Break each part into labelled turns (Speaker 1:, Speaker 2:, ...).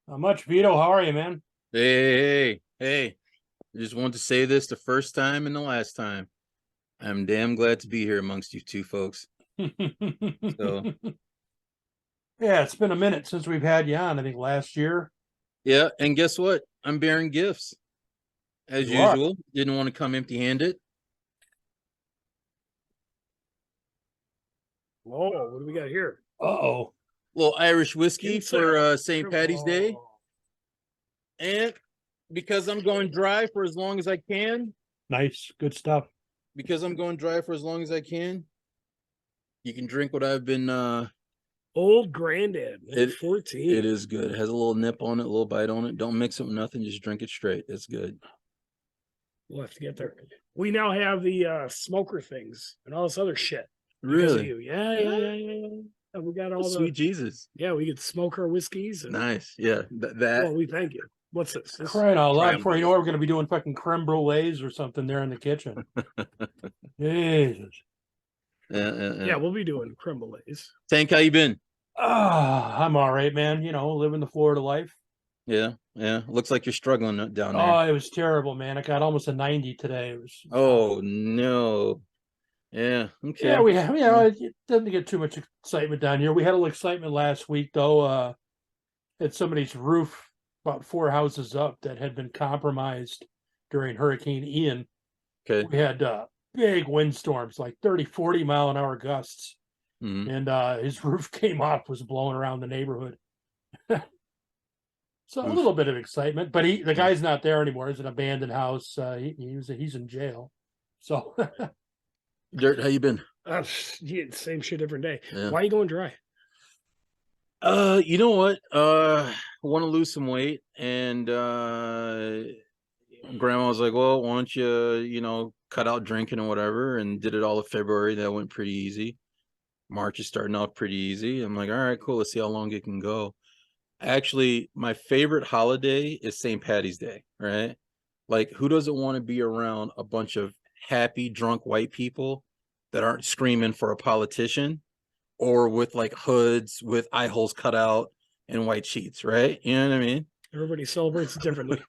Speaker 1: Not much, Vito. How are you, man?
Speaker 2: Hey. I just want to say this the first time and the last time. I'm damn glad to be here amongst you two folks. So,
Speaker 1: Yeah, it's been a minute since we've had you on. I think last year.
Speaker 2: yeah. And guess what? I'm bearing gifts as
Speaker 1: You are.
Speaker 2: usual. Didn't want to come empty handed.
Speaker 3: Whoa, what do we got here?
Speaker 1: Uh-oh.
Speaker 2: Little Irish whiskey for St. Patty's Day.
Speaker 3: Oh,
Speaker 2: And because I'm going dry for as long as I can,
Speaker 1: Nice. Good stuff.
Speaker 2: you can drink what I've been
Speaker 3: old granddad,
Speaker 2: It-
Speaker 3: 14.
Speaker 2: it is good. It has a little nip on it, a little bite on it. Don't mix it with nothing, just drink it straight. It's good.
Speaker 3: We'll have to get there. We now have the smoker things and all this other shit. Because of
Speaker 2: Really?
Speaker 3: you. Yeah. And we got all
Speaker 2: Sweet Jesus.
Speaker 3: we get smoker whiskeys. And,
Speaker 2: Nice. Yeah. That
Speaker 3: well, we thank you. What's this?
Speaker 1: Crying out loud.
Speaker 2: creme
Speaker 1: Before you know it, we're going to be doing fucking creme brulees or something there in the kitchen. Jesus.
Speaker 3: Yeah, we'll be doing creme brulees.
Speaker 2: Tank, how you been?
Speaker 1: I'm all right, man. Living the Florida life.
Speaker 2: Yeah. Looks like you're struggling down there.
Speaker 1: Oh, it was terrible, man. I got almost a 90 today. It was.
Speaker 2: Oh no. Yeah. Okay.
Speaker 1: Yeah, it doesn't get too much excitement down here. We had a little excitement last week, though. At somebody's roof about 4 houses up that had been compromised during Hurricane Ian.
Speaker 2: Okay.
Speaker 1: We had big windstorms, like 30, 40 mile an hour gusts.
Speaker 2: Mhm.
Speaker 1: And his roof came off, was blowing around the neighborhood. So a
Speaker 2: Oof.
Speaker 1: little bit of excitement, but the guy's not there anymore. It's an abandoned house. He's in jail. So
Speaker 2: Dirt, how you been?
Speaker 3: Same shit, different day.
Speaker 2: Yeah.
Speaker 3: Why are you going dry?
Speaker 2: You know what? Want to lose some weight, and grandma was like, well, why don't you cut out drinking or whatever, and did it all of February. That went pretty easy. March is starting off pretty easy. I'm like, all right, cool. Let's see how long it can go. Actually, my favorite holiday is St. Patty's Day, right? Like, who doesn't want to be around a bunch of happy, drunk white people that aren't screaming for a politician or with like hoods with eye holes cut out and white sheets, right? You know what I mean?
Speaker 3: Everybody celebrates it differently.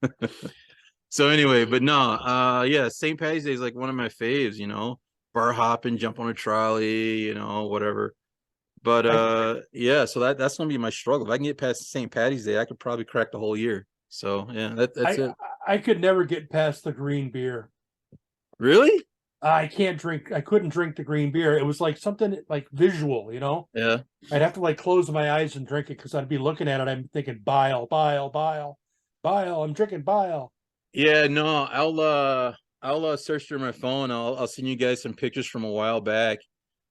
Speaker 2: So anyway, but no, yeah, St. Patty's Day is like one of my faves, bar hopping, jump on a trolley, whatever. But yeah, so that's gonna be my struggle. If I can get past St. Patty's Day, I could probably crack the whole year. So yeah, that's it.
Speaker 1: I could never get past the green beer.
Speaker 2: Really?
Speaker 1: I couldn't drink the green beer. It was like something like visual,
Speaker 2: Yeah.
Speaker 1: I'd have to like close my eyes and drink it because I'd be looking at it. I'm thinking bile, bile, bile, bile. I'm drinking bile.
Speaker 2: Yeah, no, I'll search through my phone. I'll send you guys some pictures from a while back.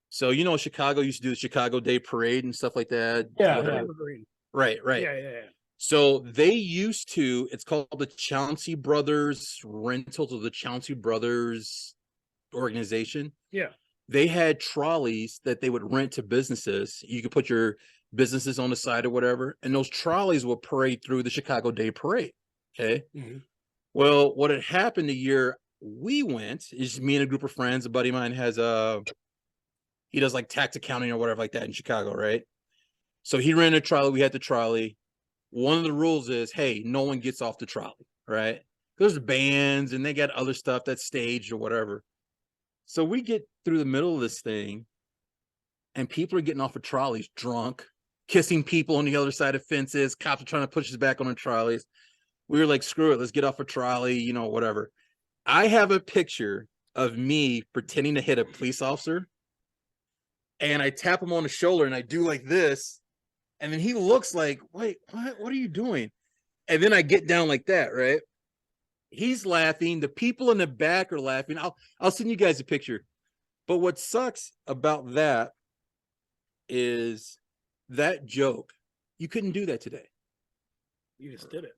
Speaker 2: So Chicago used to do the Chicago Day Parade and stuff like that.
Speaker 1: Yeah,
Speaker 2: Whatever.
Speaker 1: yeah.
Speaker 3: Evergreen.
Speaker 2: Right.
Speaker 3: Yeah.
Speaker 2: So they used to, it's called the Chauncey Brothers Rentals, or the Chauncey Brothers organization.
Speaker 3: Yeah.
Speaker 2: They had trolleys that they would rent to businesses. You could put your businesses on the side or whatever, and those trolleys would parade through the Chicago Day Parade. Okay.
Speaker 3: Mhm.
Speaker 2: Well, what had happened the year we went is me and a group of friends. A buddy of mine he does like tax accounting or whatever like that in Chicago, right? So he rented a trolley. We had the trolley. One of the rules is, hey, no one gets off the trolley, right? There's bands and they got other stuff that's staged or whatever. So we get through the middle of this thing and people are getting off of trolleys drunk, kissing people on the other side of fences. Cops are trying to push us back on the trolleys. We were like, screw it, let's get off a trolley, whatever. I have a picture of me pretending to hit a police officer, and I tap him on the shoulder and I do like this, and then he looks like, wait, what are you doing? And then I get down like that, right? He's laughing. The people in the back are laughing. I'll send you guys a picture. But what sucks about that is that joke. You couldn't do that today.
Speaker 3: You just did it.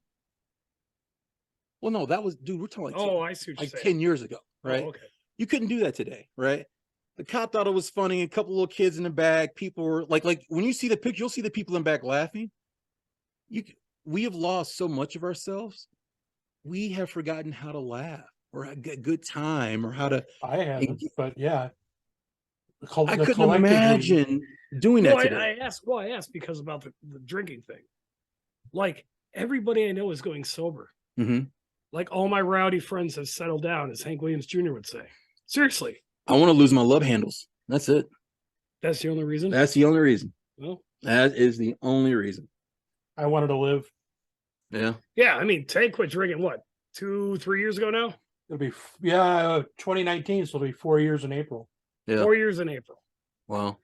Speaker 2: Well, no, that was, dude, we're talking like,
Speaker 3: I see what you're saying.
Speaker 2: 10 years ago, right?
Speaker 3: Oh, okay.
Speaker 2: You couldn't do that today, right? The cop thought it was funny. A couple little kids in the back. People were like when you see the picture, you'll see the people in the back laughing. We have lost so much of ourselves. We have forgotten how to laugh or a good time or how to.
Speaker 1: I haven't, but yeah.
Speaker 2: I couldn't imagine doing that today.
Speaker 3: I asked because about the drinking thing. Like, everybody I know is going sober.
Speaker 2: Mm-hmm.
Speaker 3: Like all my rowdy friends have settled down, as Hank Williams Jr. would say. Seriously.
Speaker 2: I want to lose my love handles. That's it.
Speaker 3: That's the only reason.
Speaker 2: That's the only reason.
Speaker 3: Well,
Speaker 2: That is the only reason.
Speaker 1: I wanted to live.
Speaker 2: Yeah.
Speaker 3: yeah. I mean, Tank quit drinking what, 2-3 years ago now?
Speaker 1: It'll be 2019, so it'll be 4 years in April.
Speaker 2: Yeah.
Speaker 3: 4 years in April.
Speaker 2: Wow.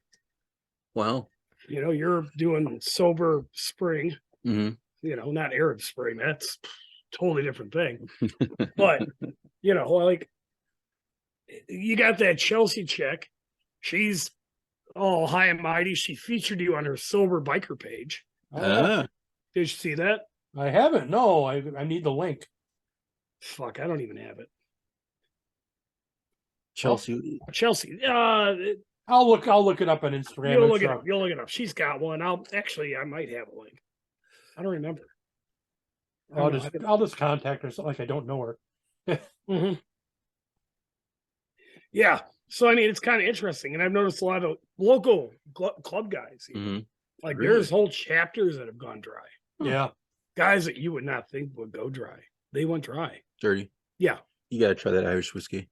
Speaker 2: Wow.
Speaker 3: You know, you're doing sober spring.
Speaker 2: Mm-hmm.
Speaker 3: You know, not Arab Spring. That's a totally different thing. But, you know, like you got that Chelsea chick. She's all high and mighty. She featured you on her sober biker page.
Speaker 1: Oh, yeah.
Speaker 3: Did you see that?
Speaker 1: I haven't. No, I need the link.
Speaker 3: Fuck, I don't even have it.
Speaker 2: Chelsea.
Speaker 3: Chelsea.
Speaker 1: I'll look it up on Instagram.
Speaker 3: You'll
Speaker 1: I'm
Speaker 3: look it
Speaker 1: sure.
Speaker 3: up. You'll look it up. She's got one. I might have a link. I don't remember.
Speaker 1: I'll just contact her. It's not like I don't know her.
Speaker 3: Mm-hmm. Yeah. So, I mean, it's kind of interesting. And I've noticed a lot of local club guys.
Speaker 2: Mm-hmm.
Speaker 3: Like,
Speaker 2: Really?
Speaker 3: there's whole chapters that have gone dry.
Speaker 1: Yeah.
Speaker 3: Guys that you would not think would go dry. They went dry.
Speaker 2: Dirty.
Speaker 3: Yeah.
Speaker 2: You got to try that Irish whiskey.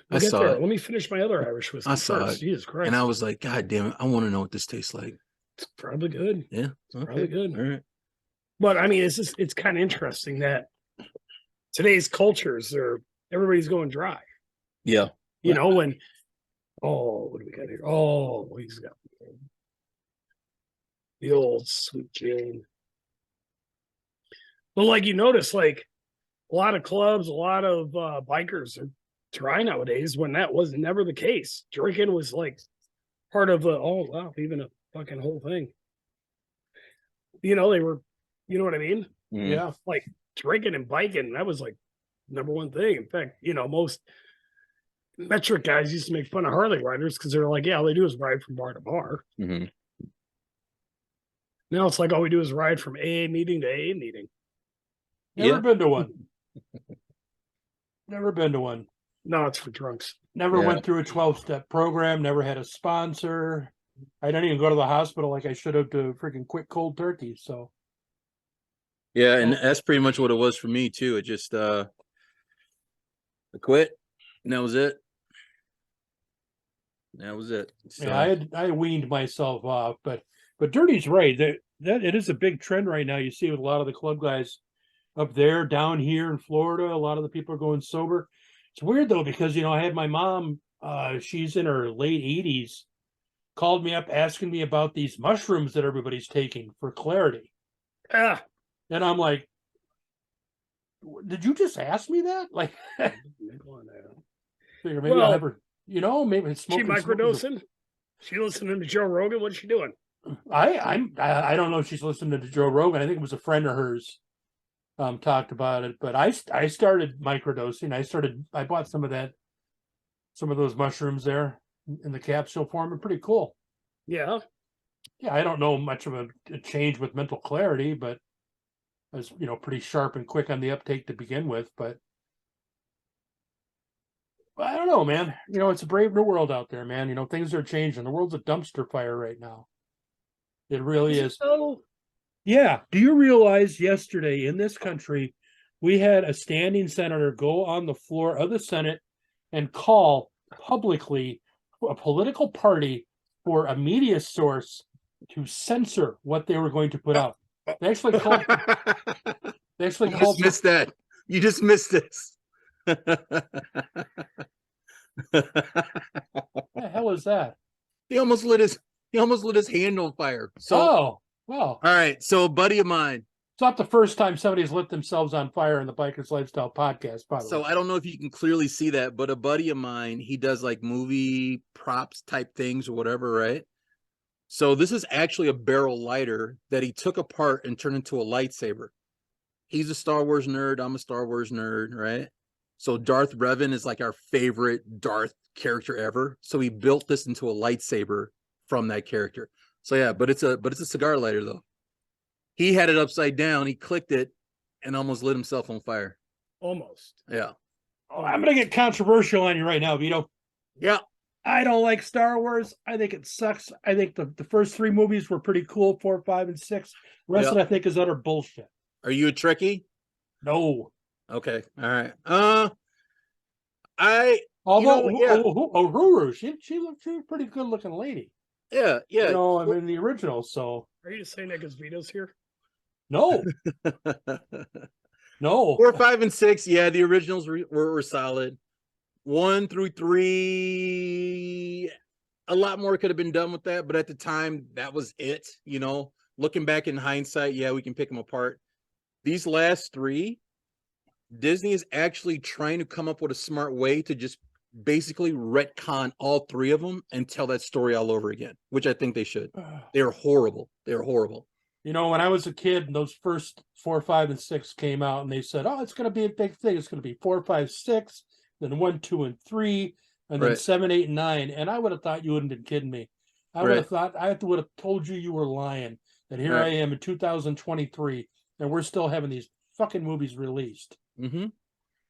Speaker 3: We'll
Speaker 2: I
Speaker 3: get
Speaker 2: saw
Speaker 3: there.
Speaker 2: it.
Speaker 3: Let me finish my other Irish whiskey
Speaker 2: I saw
Speaker 3: first.
Speaker 2: it.
Speaker 3: Jesus Christ.
Speaker 2: And I was like, God damn it. I want to know what this tastes like.
Speaker 3: It's probably good.
Speaker 2: Yeah.
Speaker 3: Probably good.
Speaker 2: All right.
Speaker 3: But I mean, it's kind of interesting that today's cultures everybody's going dry.
Speaker 2: Yeah.
Speaker 3: You know, what do we got here? Oh, he's got the old sweet Jane. But like you notice, like a lot of clubs, a lot of bikers are dry nowadays when that was never the case. Drinking was like part of even a fucking whole thing. You know, they were, you know what I mean?
Speaker 2: Mm.
Speaker 1: Yeah.
Speaker 3: Like drinking and biking, that was like number one thing. In fact, you know, most metric guys used to make fun of Harley riders because they're like, yeah, all they do is ride from bar to bar.
Speaker 2: Mm-hmm.
Speaker 3: Now it's like all we do is ride from AA meeting to AA meeting.
Speaker 1: Never been to one. Never been to one.
Speaker 3: No, it's for drunks.
Speaker 1: Never
Speaker 2: Yeah.
Speaker 1: went through a 12-step program. Never had a sponsor. I didn't even go to the hospital like I should have to freaking quit cold turkey. So
Speaker 2: Yeah, and that's pretty much what it was for me too. It just I quit, and that was it. That was it. So,
Speaker 1: yeah, I weaned myself off, but Dirty's right. That it is a big trend right now. You see with a lot of the club guys up there, down here in Florida, a lot of the people are going sober. It's weird though, because you know, I had my mom, she's in her late 80s, called me up asking me about these mushrooms that everybody's taking for clarity.
Speaker 3: Ah,
Speaker 1: And I'm like, did you just ask me that? Like, figure maybe
Speaker 3: Well,
Speaker 1: I'll never, maybe it's
Speaker 3: she
Speaker 1: smoking.
Speaker 3: microdosing? She listening to Joe Rogan? What's she doing?
Speaker 1: I don't know if she's listening to Joe Rogan. I think it was a friend of hers talked about it, but I started microdosing. I bought some of those mushrooms there in the capsule form. And pretty cool.
Speaker 3: Yeah.
Speaker 1: Yeah, I don't know much of a change with mental clarity, but I was pretty sharp and quick on the uptake to begin with. But I don't know, man. It's a brave new world out there, man. Things are changing. The world's a dumpster fire right now. It really is.
Speaker 3: So,
Speaker 1: Yeah. Do you realize yesterday in this country, we had a standing senator go on the floor of the Senate and call publicly a political party for a media source to censor what they were going to put out? They actually called. They actually
Speaker 2: you
Speaker 1: called.
Speaker 2: just missed that. You just missed this.
Speaker 1: What the hell is that?
Speaker 2: He almost lit his hand on fire. So
Speaker 1: Oh, well,
Speaker 2: all right. So a buddy of mine.
Speaker 1: it's not the first time somebody's lit themselves on fire in the Bikers Lifestyle podcast, by the
Speaker 2: So
Speaker 1: way.
Speaker 2: I don't know if you can clearly see that, but a buddy of mine, he does like movie props type things or whatever, right? So this is actually a barrel lighter that he took apart and turned into a lightsaber. He's a Star Wars nerd. I'm a Star Wars nerd, right? So Darth Revan is like our favorite Darth character ever. So he built this into a lightsaber from that character. So yeah, but it's a cigar lighter though. He had it upside down. He clicked it and almost lit himself on fire.
Speaker 3: almost.
Speaker 2: Yeah.
Speaker 1: Oh, I'm going to get controversial on you right now, Vito.
Speaker 2: Yeah.
Speaker 1: I don't like Star Wars. I think it sucks. I think the first three movies were pretty cool, 4, 5, and 6. The rest of it I think is utter bullshit.
Speaker 2: Are you a Trekkie?
Speaker 1: No.
Speaker 2: Okay. All right. I
Speaker 1: Although
Speaker 2: yeah.
Speaker 1: Ruru, she was a pretty good looking lady.
Speaker 2: Yeah,
Speaker 1: You
Speaker 2: yeah.
Speaker 1: know, I mean the original. So
Speaker 3: Are you just saying that because Vito's here?
Speaker 1: no, no.
Speaker 2: 4, 5, and 6. Yeah, the originals were solid. 1 through 3, a lot more could have been done with that, but at the time, that was it. You know, looking back in hindsight, yeah, we can pick them apart. These last 3, Disney is actually trying to come up with a smart way to just basically retcon all 3 of them and tell that story all over again, which I think they should. They're horrible. They're horrible.
Speaker 1: You know, when I was a kid and those first 4, 5, and 6 came out and they said, oh, it's going to be a big thing. It's going to be 4, 5, 6, then 1, 2, and 3, and then
Speaker 2: Right.
Speaker 1: 7, 8, and 9. And I would have thought you wouldn't have been kidding me. I would have thought, I would have told you were lying, that here I am in 2023 and we're still having these fucking movies released.
Speaker 2: Mm-hmm.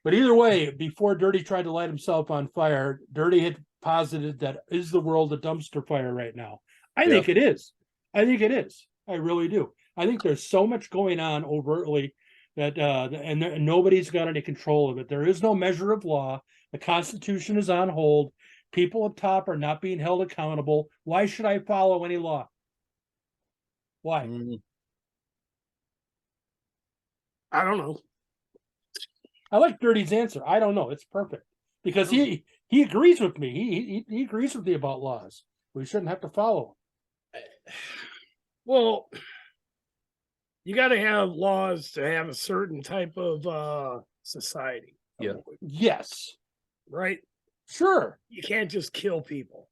Speaker 1: But either way, before Dirty tried to light himself on fire, Dirty had posited that is the world a dumpster fire right now. I think it is. I think it is. I really do. I think there's so much going on overtly that and nobody's got any control of it. There is no measure of law. The Constitution is on hold. People up top are not being held accountable. Why should I follow any law? Why?
Speaker 3: I don't know.
Speaker 1: I like Dirty's answer. I don't know. It's perfect because he agrees with me. He agrees with me about laws. We shouldn't have to follow them.
Speaker 3: Well, you got to have laws to have a certain type of society.
Speaker 2: Yeah.
Speaker 1: Yes.
Speaker 3: Right?
Speaker 1: Sure.
Speaker 3: You can't just kill people.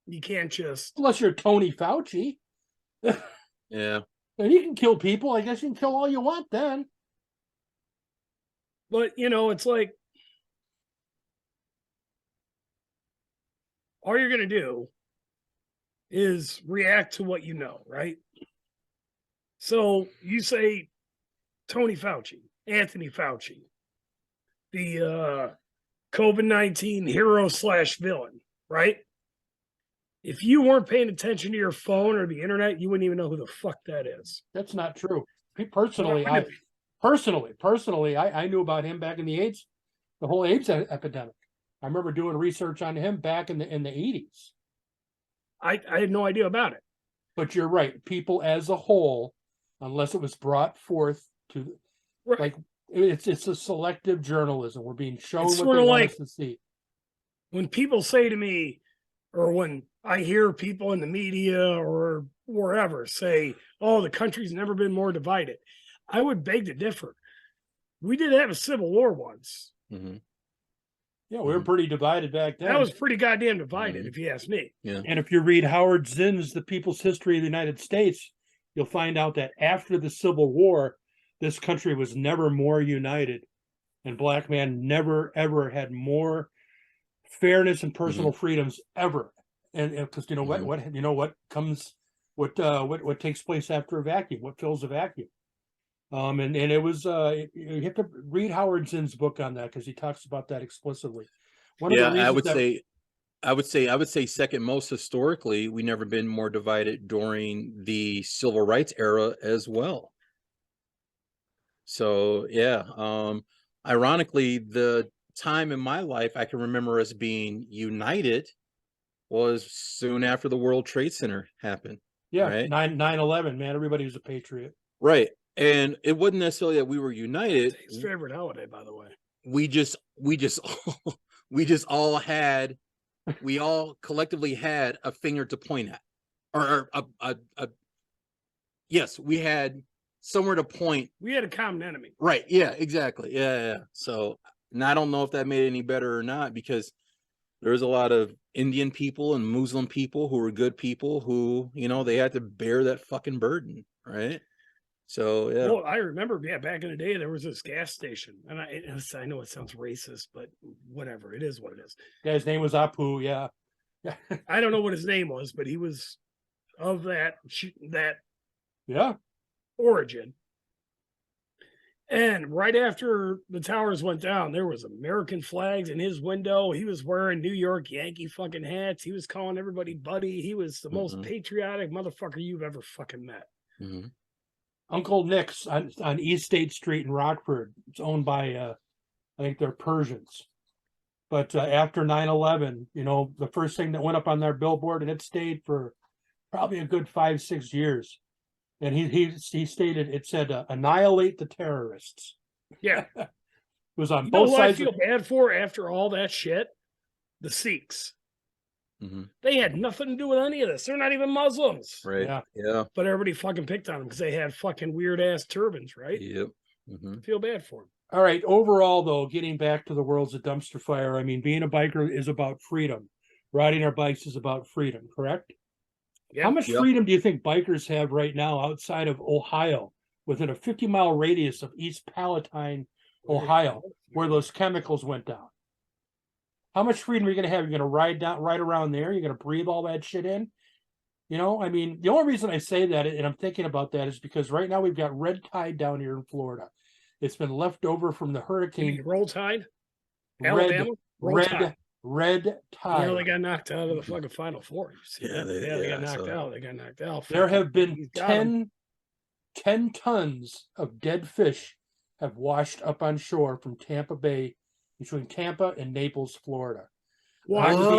Speaker 3: You can't just...
Speaker 1: Unless you're Tony Fauci.
Speaker 2: Yeah.
Speaker 1: And you can kill people. I guess you can kill all you want then.
Speaker 3: But, you know, it's like... all you're going to do is react to what you know, right? So you say Tony Fauci, Anthony Fauci, the COVID-19 hero / villain, right? If you weren't paying attention to your phone or the internet, you wouldn't even know who the fuck that is.
Speaker 1: That's not true. Personally,
Speaker 3: Well,
Speaker 1: I knew about him back in the whole AIDS epidemic. I remember doing research on him back in the 80s.
Speaker 3: I had no idea about it.
Speaker 1: But you're right. People as a whole, unless it was brought forth to, like, it's a selective journalism. We're being shown
Speaker 3: It's
Speaker 1: what
Speaker 3: sort
Speaker 1: they
Speaker 3: of
Speaker 1: want
Speaker 3: like
Speaker 1: us to see.
Speaker 3: when people say to me, or when I hear people in the media or wherever say, oh, the country's never been more divided, I would beg to differ. We did have a civil war once.
Speaker 2: Mm-hmm.
Speaker 1: Yeah, we were pretty divided back then.
Speaker 3: That was pretty goddamn divided, if you ask me.
Speaker 2: Yeah.
Speaker 1: And if you read Howard Zinn's The People's History of the United States, you'll find out that after the Civil War, this country was never more united. And black man never, ever had more fairness and personal freedoms ever. And because you know what takes place after a vacuum, what fills a vacuum. And it was you have to read Howard Zinn's book on that because he talks about that explicitly.
Speaker 2: I would say second most historically, we never been more divided during the civil rights era as well. So yeah, ironically, the time in my life I can remember us being united was soon after the World Trade Center happened.
Speaker 1: Yeah,
Speaker 2: right?
Speaker 1: 9/11, man. Everybody was a patriot.
Speaker 2: Right. And it wasn't necessarily that we were united.
Speaker 3: His favorite holiday, by the way.
Speaker 2: We all collectively had a finger to point at, or yes, we had somewhere to point.
Speaker 3: We had a common enemy.
Speaker 2: Right. Yeah, exactly. Yeah. So, and I don't know if that made it any better or not, because there's a lot of Indian people and Muslim people who were good people who, you know, they had to bear that fucking burden. Right. So, yeah.
Speaker 3: Well, I remember, back in the day, there was this gas station, and I know it sounds racist, but whatever, it is what it is.
Speaker 1: Guy's name was Apu, yeah.
Speaker 3: I don't know what his name was, but he was of that origin. And right after the towers went down, there was American flags in his window. He was wearing New York Yankee fucking hats. He was calling everybody buddy. He was the most patriotic motherfucker you've ever fucking met.
Speaker 1: Uncle Nick's on East State Street in Rockford. It's owned by, I think they're Persians. But after 9/11, you know, the first thing that went up on their billboard, and it stayed for probably a good 5-6 years. And he stated, it said, annihilate the terrorists.
Speaker 3: Yeah.
Speaker 1: It was on
Speaker 3: You know
Speaker 1: both
Speaker 3: who I
Speaker 1: sides.
Speaker 3: feel bad for after all that shit? The Sikhs.
Speaker 2: Mhm.
Speaker 3: They had nothing to do with any of this. They're not even Muslims.
Speaker 2: Right.
Speaker 1: Yeah.
Speaker 2: Yeah.
Speaker 3: But everybody fucking picked on them because they had fucking weird ass turbans, right?
Speaker 2: Yep. Mhm.
Speaker 3: I feel bad for them.
Speaker 1: All right. Overall, though, getting back to the world's a dumpster fire. I mean, being a biker is about freedom. Riding our bikes is about freedom, correct?
Speaker 3: Yeah.
Speaker 1: How much
Speaker 2: Yep.
Speaker 1: freedom do you think bikers have right now outside of Ohio, within a 50-mile radius of East Palatine, Ohio, where those chemicals went down? How much freedom are you going to have? You're going to ride around there? You're going to breathe all that shit in? You know, I mean, the only reason I say that, and I'm thinking about that, is because right now we've got red tide down here in Florida. It's been left over from the
Speaker 3: You
Speaker 1: hurricane.
Speaker 3: mean Roll Tide?
Speaker 1: Red,
Speaker 3: Alabama? Roll Tide.
Speaker 1: red
Speaker 3: You know,
Speaker 1: tide.
Speaker 3: they got knocked out of the fucking Final Four. You see
Speaker 2: Yeah,
Speaker 3: that? They got
Speaker 2: I
Speaker 3: knocked
Speaker 2: saw
Speaker 3: out. They got knocked out.
Speaker 1: There
Speaker 3: Fucking-
Speaker 1: have been
Speaker 3: he's got 'em.
Speaker 1: 10 tons of dead fish have washed up on shore from Tampa Bay, between Tampa and Naples, Florida.
Speaker 3: Why?
Speaker 1: On the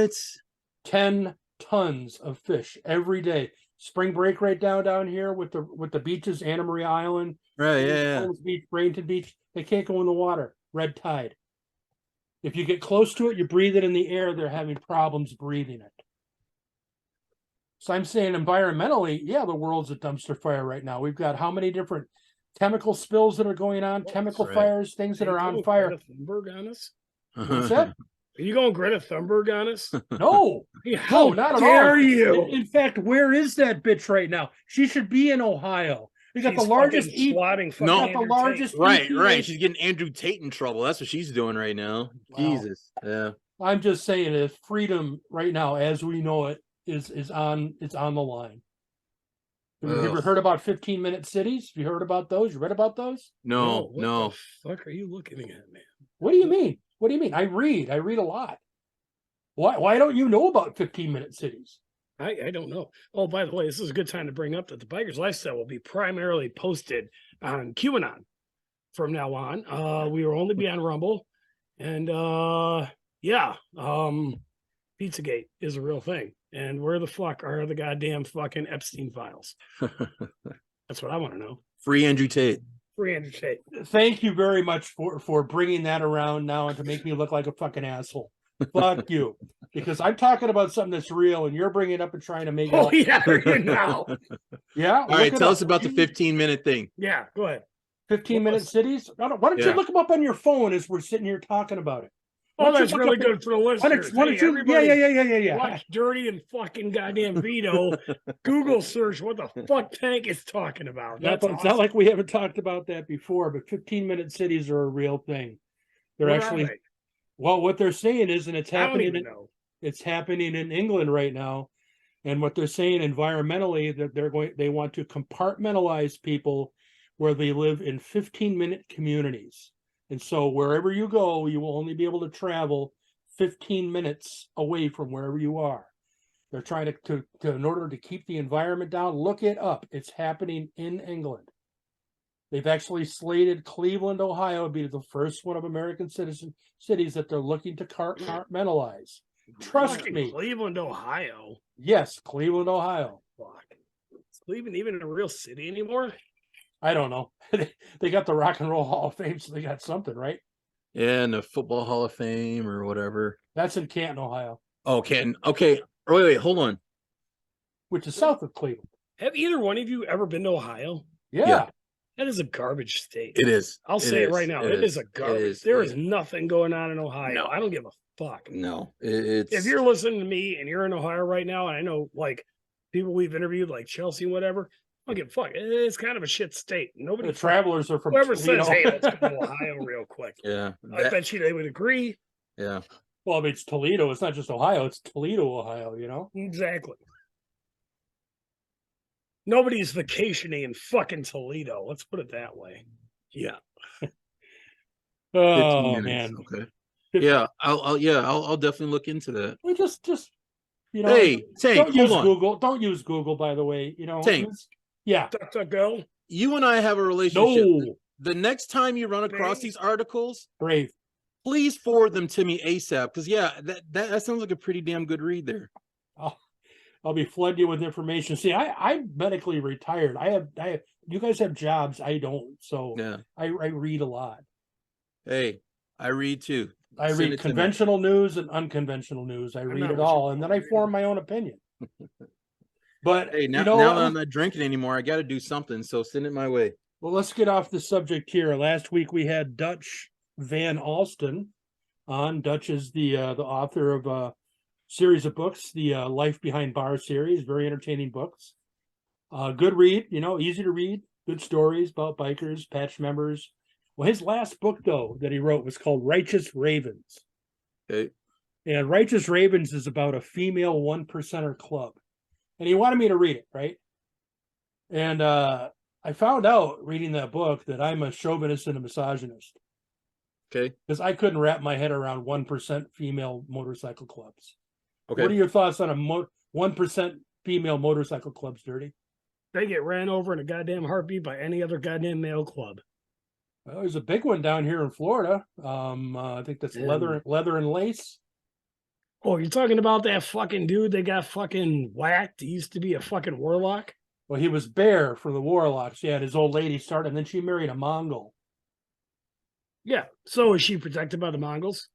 Speaker 1: beaches,
Speaker 2: What?
Speaker 1: 10 tons of fish every day. Spring break right down here with the beaches, Anna Maria Island,
Speaker 2: Right. Yeah.
Speaker 1: Palms Beach, Bradenton Beach. They can't go in the water. Red tide. If you get close to it, you breathe it in the air, they're having problems breathing it. So I'm saying environmentally, yeah, the world's a dumpster fire right now. We've got how many different chemical spills that are going on, chemical
Speaker 2: right.
Speaker 1: fires, things that are on fire.
Speaker 3: Greta Thunberg on us?
Speaker 1: What's that?
Speaker 3: Are you going Greta Thunberg on us?
Speaker 1: No,
Speaker 3: How
Speaker 1: no, not at all.
Speaker 3: dare you?
Speaker 1: In fact, where is that bitch right now? She should be in Ohio. We got
Speaker 3: She's
Speaker 1: the largest
Speaker 3: fucking swatting fucking
Speaker 2: No.
Speaker 1: got the
Speaker 3: Andrew
Speaker 1: largest
Speaker 3: Tate.
Speaker 2: Right.
Speaker 1: EPA.
Speaker 2: Right. She's getting Andrew Tate in trouble. That's what she's doing right now.
Speaker 1: Wow.
Speaker 2: Jesus. Yeah.
Speaker 1: I'm just saying that freedom right now, as we know it, is on the line. Have you ever
Speaker 2: Ugh.
Speaker 1: heard about 15-minute cities? Have you heard about those? You read about those?
Speaker 2: No.
Speaker 3: What
Speaker 2: No.
Speaker 3: the fuck are you looking at, man?
Speaker 1: What do you mean? What do you mean? I read a lot. Why don't you know about 15-minute cities?
Speaker 3: I don't know. Oh, by the way, this is a good time to bring up that the Biker's Lifestyle will be primarily posted on QAnon from now on. We will only be on Rumble. And yeah, Pizzagate is a real thing. And where the fuck are the goddamn fucking Epstein files? That's what I want to know.
Speaker 2: Free Andrew Tate.
Speaker 3: Free Andrew Tate.
Speaker 1: Thank you very much for bringing that around now and to make me look like a fucking asshole. Fuck you. Because I'm talking about something that's real and you're bringing it up and trying to make it
Speaker 3: Oh,
Speaker 1: all-
Speaker 3: yeah, you know.
Speaker 1: Yeah.
Speaker 2: All right. Tell us about the 15-minute thing.
Speaker 3: Yeah, go ahead.
Speaker 1: 15-minute cities. Why don't you
Speaker 2: Yeah.
Speaker 1: look them up on your phone as we're sitting here talking about it?
Speaker 3: Oh,
Speaker 1: Why don't you
Speaker 3: that's
Speaker 1: look
Speaker 3: really
Speaker 1: up-
Speaker 3: good for the
Speaker 1: Why
Speaker 3: listeners.
Speaker 1: don't
Speaker 3: Hey,
Speaker 1: you?
Speaker 3: everybody
Speaker 1: Yeah.
Speaker 3: watch Dirty and fucking goddamn Vito. Google search what the fuck Tank is talking about. That's
Speaker 1: It's
Speaker 3: awesome.
Speaker 1: not like we haven't talked about that before, but 15-minute cities are a real thing. They're
Speaker 3: What are
Speaker 1: actually
Speaker 3: they?
Speaker 1: well, what they're saying is, and it's
Speaker 3: I don't
Speaker 1: happening.
Speaker 3: even know.
Speaker 1: It's happening in England right now, and what they're saying environmentally that they want to compartmentalize people where they live in 15-minute communities, and so wherever you go, you will only be able to travel 15 minutes away from wherever you are. They're trying to in order to keep the environment down. Look it up. It's happening in England. They've actually slated Cleveland, Ohio, to be the first one of American cities that they're looking to compartmentalize. Trust
Speaker 3: Fucking
Speaker 1: me.
Speaker 3: Cleveland, Ohio.
Speaker 1: Yes, Cleveland, Ohio.
Speaker 3: Fuck. Is Cleveland even a real city anymore?
Speaker 1: I don't know. They got the Rock and Roll Hall of Fame, so they got something, right?
Speaker 2: Yeah, and the Football Hall of Fame or whatever.
Speaker 1: That's in Canton, Ohio,
Speaker 2: Oh, Canton. Okay. Wait, hold on.
Speaker 1: which is south of Cleveland.
Speaker 3: Have either one of you ever been to Ohio?
Speaker 1: Yeah.
Speaker 2: Yeah.
Speaker 3: That is a garbage state.
Speaker 2: It is.
Speaker 3: I'll say it right now. It is a garbage. There is nothing going on in Ohio.
Speaker 2: No.
Speaker 3: I don't give a fuck.
Speaker 2: No, it's
Speaker 3: If you're listening to me and you're in Ohio right now, and I know like people we've interviewed, like Chelsea, whatever, I don't give a fuck. It's kind of a shit state. Nobody,
Speaker 1: The travelers are from
Speaker 3: whoever
Speaker 1: Toledo.
Speaker 3: says, "Hey, let's go to Ohio real quick,"
Speaker 2: yeah,
Speaker 3: I bet you they would agree.
Speaker 2: yeah.
Speaker 1: Well, I mean, it's Toledo. It's not just Ohio. It's Toledo, Ohio, you know?
Speaker 3: Exactly. Nobody's vacationing in fucking Toledo. Let's put it that way. Yeah.
Speaker 2: 15
Speaker 1: Oh,
Speaker 2: minutes.
Speaker 1: man.
Speaker 2: Okay. Yeah, I'll definitely look into that.
Speaker 1: We just you know,
Speaker 2: Hey, Tank,
Speaker 1: don't use
Speaker 2: hold on.
Speaker 1: Google. Don't use Google, by the way. You know,
Speaker 2: Tank.
Speaker 1: yeah.
Speaker 3: DuckDuckGo.
Speaker 2: you and I have a relationship.
Speaker 1: No,
Speaker 2: The next time you run across
Speaker 3: Brave.
Speaker 2: these articles,
Speaker 1: brave.
Speaker 2: please forward them to me ASAP. Because yeah, that sounds like a pretty damn good read there.
Speaker 1: I'll be flooding you with information. See, I'm medically retired. I have. You guys have jobs. I don't. So
Speaker 2: Yeah.
Speaker 1: I read a lot.
Speaker 2: Hey, I read too.
Speaker 1: I
Speaker 2: Send
Speaker 1: read
Speaker 2: it to me.
Speaker 1: conventional news and unconventional news. I read
Speaker 3: not
Speaker 1: it
Speaker 3: what
Speaker 1: all,
Speaker 3: you
Speaker 1: and
Speaker 3: call
Speaker 1: then I
Speaker 3: it,
Speaker 1: form my own opinion. But
Speaker 2: Hey, now,
Speaker 1: you know,
Speaker 2: now that I'm not drinking anymore, I got to do something. So send it my way.
Speaker 1: well, let's get off the subject here. Last week we had Dutch Van Alsten on. Dutch is the author of a series of books, the Life Behind Bar series, very entertaining books. Good read, easy to read, good stories about bikers, patch members. Well, his last book, though, that he wrote was called Righteous Ravens.
Speaker 2: Okay.
Speaker 1: And Righteous Ravens is about a female one percenter club. And he wanted me to read it, right? And I found out reading that book that I'm a chauvinist and a misogynist.
Speaker 2: Okay.
Speaker 1: Because I couldn't wrap my head around 1% female motorcycle clubs.
Speaker 2: Okay.
Speaker 1: What are your thoughts on a 1% female motorcycle clubs, Dirty?
Speaker 3: They get ran over in a goddamn heartbeat by any other goddamn male club.
Speaker 1: Well, there's a big one down here in Florida. I think that's leather and lace.
Speaker 3: Oh, you're talking about that fucking dude that got fucking whacked? He used to be a fucking warlock.
Speaker 1: Well, he was Bear for the Warlocks. Yeah, his old lady started, and then she married a Mongol.
Speaker 3: Yeah. So is she protected by the Mongols?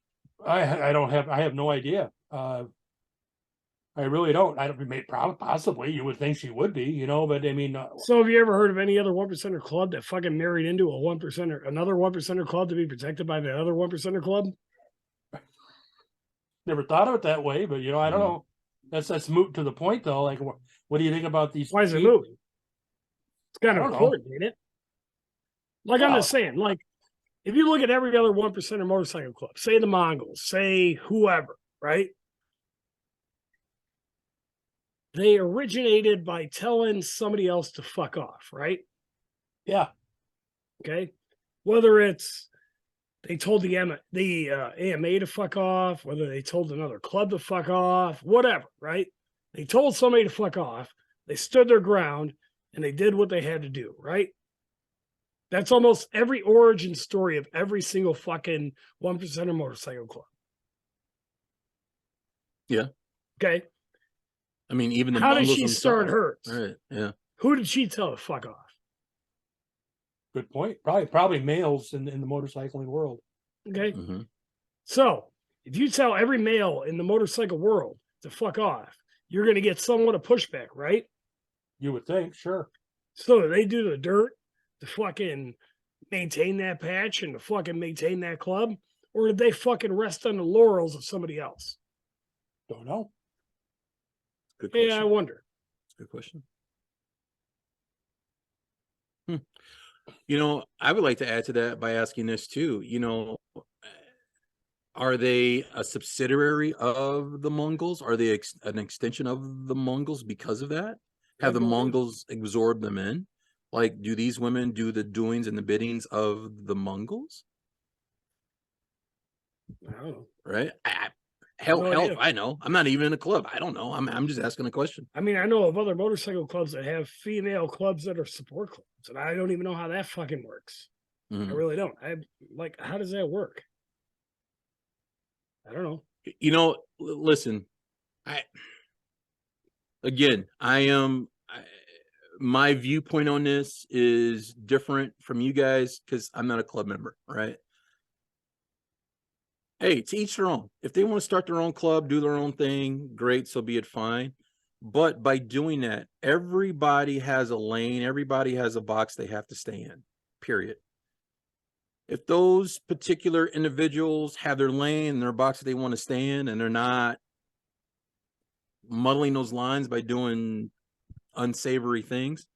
Speaker 1: I have no idea. I really don't. I don't. Possibly you would think she would be, but I mean.
Speaker 3: So have you ever heard of any other 1%er club that fucking married into a 1%er, another 1%er club to be protected by the other 1%er club?
Speaker 1: Never thought of it that way, but I don't know. That's moot to the point, though. Like, what do you think about these?
Speaker 3: Why is it moot? It's kind
Speaker 1: I
Speaker 3: of
Speaker 1: don't know.
Speaker 3: important, ain't it? Like I'm just saying, like if you look at every other 1%er motorcycle club, say the Mongols, say whoever, right? They originated by telling somebody else to fuck off, right?
Speaker 1: Yeah.
Speaker 3: Okay. Whether it's they told the AMA to fuck off, whether they told another club to fuck off, whatever, right? They told somebody to fuck off. They stood their ground and they did what they had to do, right? That's almost every origin story of every single fucking 1%er motorcycle club.
Speaker 2: Yeah.
Speaker 3: Okay.
Speaker 2: I mean, even the
Speaker 3: How did
Speaker 2: Mongols
Speaker 3: she start
Speaker 2: themselves.
Speaker 3: hers?
Speaker 2: Right. Yeah.
Speaker 3: Who did she tell to fuck off?
Speaker 1: Good point. Probably males in the motorcycling world.
Speaker 3: Okay.
Speaker 2: Mm-hmm.
Speaker 3: So if you tell every male in the motorcycle world to fuck off, you're going to get somewhat of pushback, right?
Speaker 1: You would think, sure.
Speaker 3: So they do the dirt to fucking maintain that patch and to fucking maintain that club? Or did they fucking rest on the laurels of somebody else?
Speaker 1: Don't know.
Speaker 2: Good question.
Speaker 3: Yeah, I wonder.
Speaker 2: Good question. I would like to add to that by asking this too. Are they a subsidiary of the Mongols? Are they an extension of the Mongols because of that? Have the Mongols absorbed them in? Like, do these women do the doings and the biddings of the Mongols?
Speaker 3: I don't know.
Speaker 2: Right? Hell,
Speaker 3: No idea.
Speaker 2: if I know. I'm not even in a club. I don't know. I'm just asking a question.
Speaker 3: I mean, I know of other motorcycle clubs that have female clubs that are support clubs, and I don't even know how that fucking works.
Speaker 2: Mhm.
Speaker 3: I really don't. How does that work? I don't know.
Speaker 2: Listen, my viewpoint on this is different from you guys because I'm not a club member, right? Hey, to each their own. If they want to start their own club, do their own thing, great, so be it, fine. But by doing that, everybody has a lane, everybody has a box they have to stay in, period. If those particular individuals have their lane and their box that they want to stay in, and they're not muddling those lines by doing unsavory things,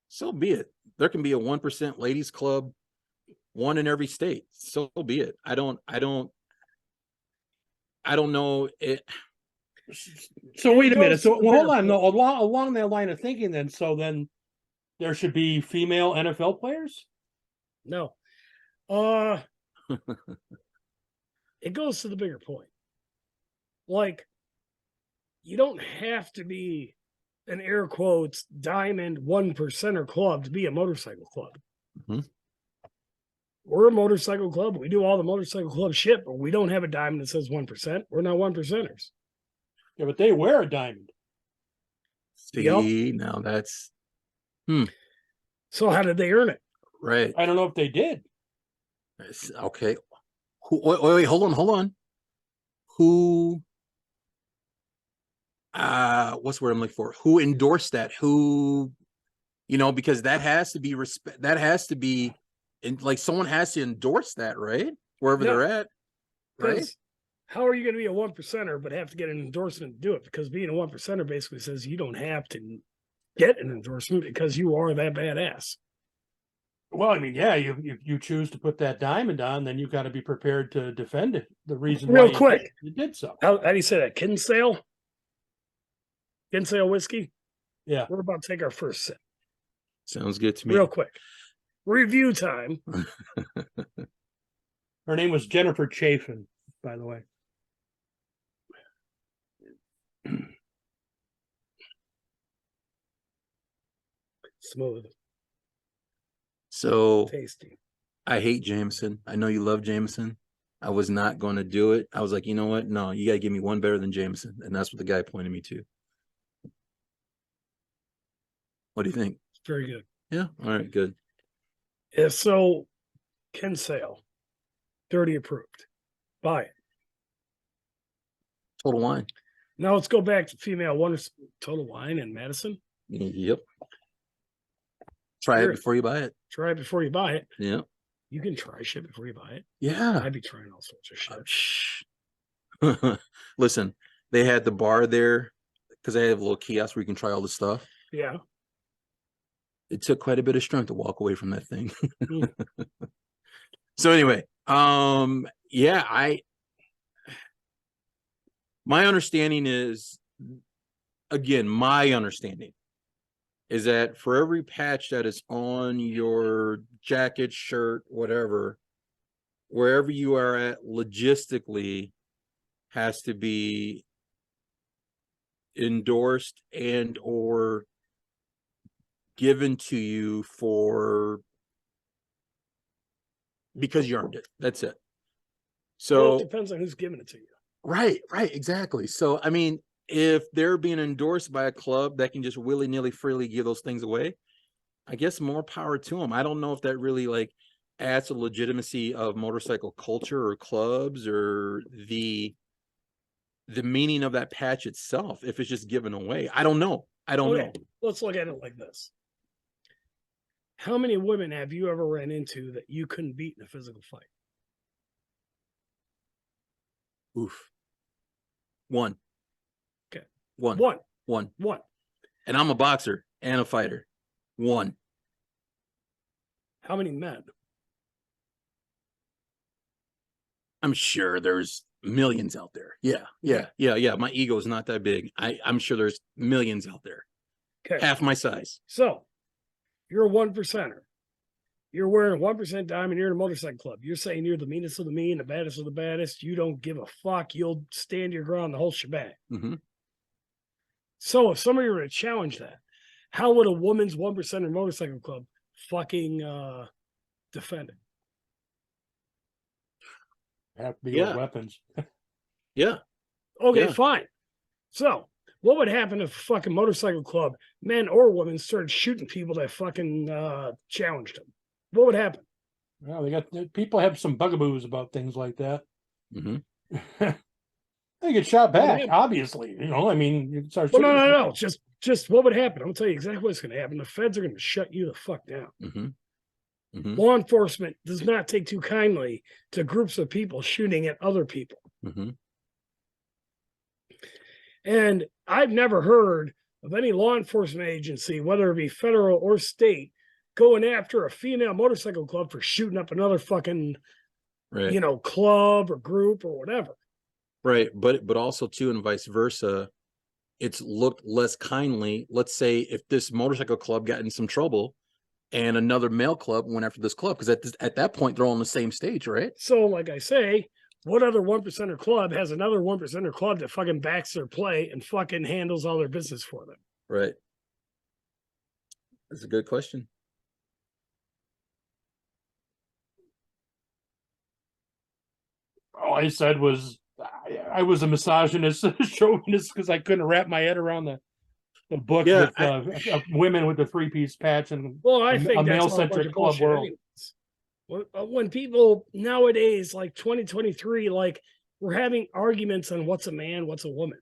Speaker 2: so be it. There can be a 1% ladies club, one in every state. So be it. I don't know it.
Speaker 1: So wait a minute. So hold on.
Speaker 3: point.
Speaker 1: No, along that line of thinking, then there should be female NFL players.
Speaker 3: No. It goes to the bigger point. Like, you don't have to be an air quotes diamond 1%er club to be a motorcycle club.
Speaker 2: Mhm.
Speaker 3: We're a motorcycle club. We do all the motorcycle club shit, but we don't have a diamond that says 1%. We're not 1%ers.
Speaker 1: Yeah, but they wear a diamond.
Speaker 2: See, now that's
Speaker 3: So how did they earn it?
Speaker 2: right.
Speaker 1: I don't know if they did.
Speaker 2: Okay. Wait, hold on. Who what's the word I'm looking for? Who endorsed that? Who, because that has to be respect, that has to be like someone has to endorse that, right? Wherever they're at. Right.
Speaker 3: Because how are you going to be a 1%er but have to get an endorsement to do it? Because being a 1%er basically says you don't have to get an endorsement because you are that badass.
Speaker 1: Well, I mean, yeah, you choose to put that diamond on, then you've got to be prepared to defend it. The reason
Speaker 3: Real
Speaker 1: why
Speaker 3: quick.
Speaker 1: you did so.
Speaker 3: How do you say that? Kinsale? Kinsale whiskey?
Speaker 1: Yeah.
Speaker 3: We're about to take our first sip.
Speaker 2: Sounds good to me.
Speaker 3: Real quick. Review time.
Speaker 1: Her name was Jennifer Chafin, by the way.
Speaker 3: Smooth.
Speaker 2: So
Speaker 3: Tasty.
Speaker 2: I hate Jameson. I know you love Jameson. I was not going to do it. I was like, you know what? No, you got to give me one better than Jameson. And that's what the guy pointed me to. What do you think?
Speaker 3: Very good.
Speaker 2: Yeah. All right. Good.
Speaker 3: Yeah, so Kinsale. Dirty approved. Buy it.
Speaker 2: Total Wine.
Speaker 3: Now let's go back to female wonders. Total Wine in Madison.
Speaker 2: Yep. Try
Speaker 3: Sure.
Speaker 2: it before you buy it.
Speaker 3: Try it before you buy it.
Speaker 2: Yeah.
Speaker 3: You can try shit before you buy it.
Speaker 2: Yeah.
Speaker 3: I'd be trying all sorts of shit.
Speaker 2: Listen, they had the bar there because they have a little kiosk where you can try all the stuff.
Speaker 3: Yeah.
Speaker 2: It took quite a bit of strength to walk away from that thing.
Speaker 3: Mm.
Speaker 2: So anyway, my understanding is, again, is that for every patch that is on your jacket, shirt, whatever, wherever you are at logistically has to be endorsed and or given to you because you earned it. That's it. So
Speaker 3: Well, it depends on who's giving it to you.
Speaker 2: Right, exactly. So I mean, if they're being endorsed by a club that can just willy-nilly freely give those things away, I guess more power to them. I don't know if that really like adds to legitimacy of motorcycle culture or clubs or the meaning of that patch itself, if it's just given away. I don't know.
Speaker 3: Let's look at it like this. How many women have you ever ran into that you couldn't beat in a physical fight?
Speaker 2: Oof. One.
Speaker 3: Okay.
Speaker 2: One.
Speaker 3: One.
Speaker 2: And I'm a boxer and a fighter. One.
Speaker 3: How many men?
Speaker 2: I'm sure there's millions out there. Yeah. My ego is not that big. I'm sure there's millions out there.
Speaker 3: Okay.
Speaker 2: Half my size.
Speaker 3: So you're a 1%er. You're wearing a 1% diamond. You're in a motorcycle club. You're saying you're the meanest of the mean, the baddest of the baddest. You don't give a fuck. You'll stand your ground the whole shebang.
Speaker 2: Mm-hmm.
Speaker 3: So if somebody were to challenge that, how would a woman's 1%er motorcycle club fucking defend it?
Speaker 1: Have to be with weapons.
Speaker 2: Yeah.
Speaker 3: Okay,
Speaker 2: Yeah.
Speaker 3: fine. So what would happen if a fucking motorcycle club, men or women, started shooting people that fucking challenged them? What would happen?
Speaker 1: Well, people have some bugaboos about things like that.
Speaker 2: Mm-hmm.
Speaker 1: They get shot back, obviously. I mean, you start.
Speaker 3: Well, no. Just what would happen? I'm gonna tell you exactly what's gonna happen. The feds are gonna shut you the fuck down.
Speaker 2: Mm-hmm. Mm-hmm.
Speaker 3: Law enforcement does not take too kindly to groups of people shooting at other people.
Speaker 2: Mm-hmm.
Speaker 3: And I've never heard of any law enforcement agency, whether it be federal or state, going after a female motorcycle club for shooting up another fucking, club or group or whatever.
Speaker 2: Right. But also too, and vice versa, it's looked less kindly. Let's say if this motorcycle club got in some trouble and another male club went after this club, because at that point, they're all on the same stage, right?
Speaker 3: So like I say, what other 1%er club has another 1%er club that fucking backs their play and fucking handles all their business for them?
Speaker 2: Right. That's a good question.
Speaker 1: All I said was I was a misogynist, chauvinist, because I couldn't wrap my head around the book
Speaker 2: Yeah,
Speaker 1: with women with the 3-piece patch and
Speaker 3: Well, I
Speaker 1: a
Speaker 3: think that's all a bunch
Speaker 1: male-centric
Speaker 3: of
Speaker 1: club
Speaker 3: bullshit
Speaker 1: world.
Speaker 3: anyways. When people nowadays, like 2023, like we're having arguments on what's a man, what's a woman.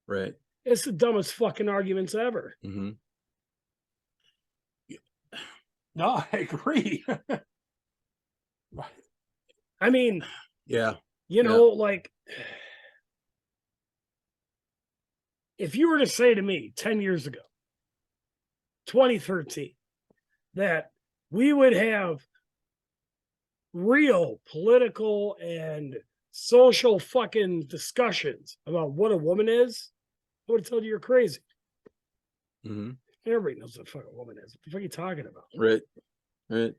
Speaker 2: right.
Speaker 3: It's the dumbest fucking arguments ever.
Speaker 2: Mm-hmm.
Speaker 1: No, I agree.
Speaker 3: I mean,
Speaker 2: Yeah.
Speaker 3: you know, like if you were to say to me 10 years ago, 2013, that we would have real political and social fucking discussions about what a woman is, I would have told you you're crazy.
Speaker 2: Mm-hmm.
Speaker 3: Everybody knows what a fucking woman is. What the fuck are you talking about?
Speaker 2: Right. Right.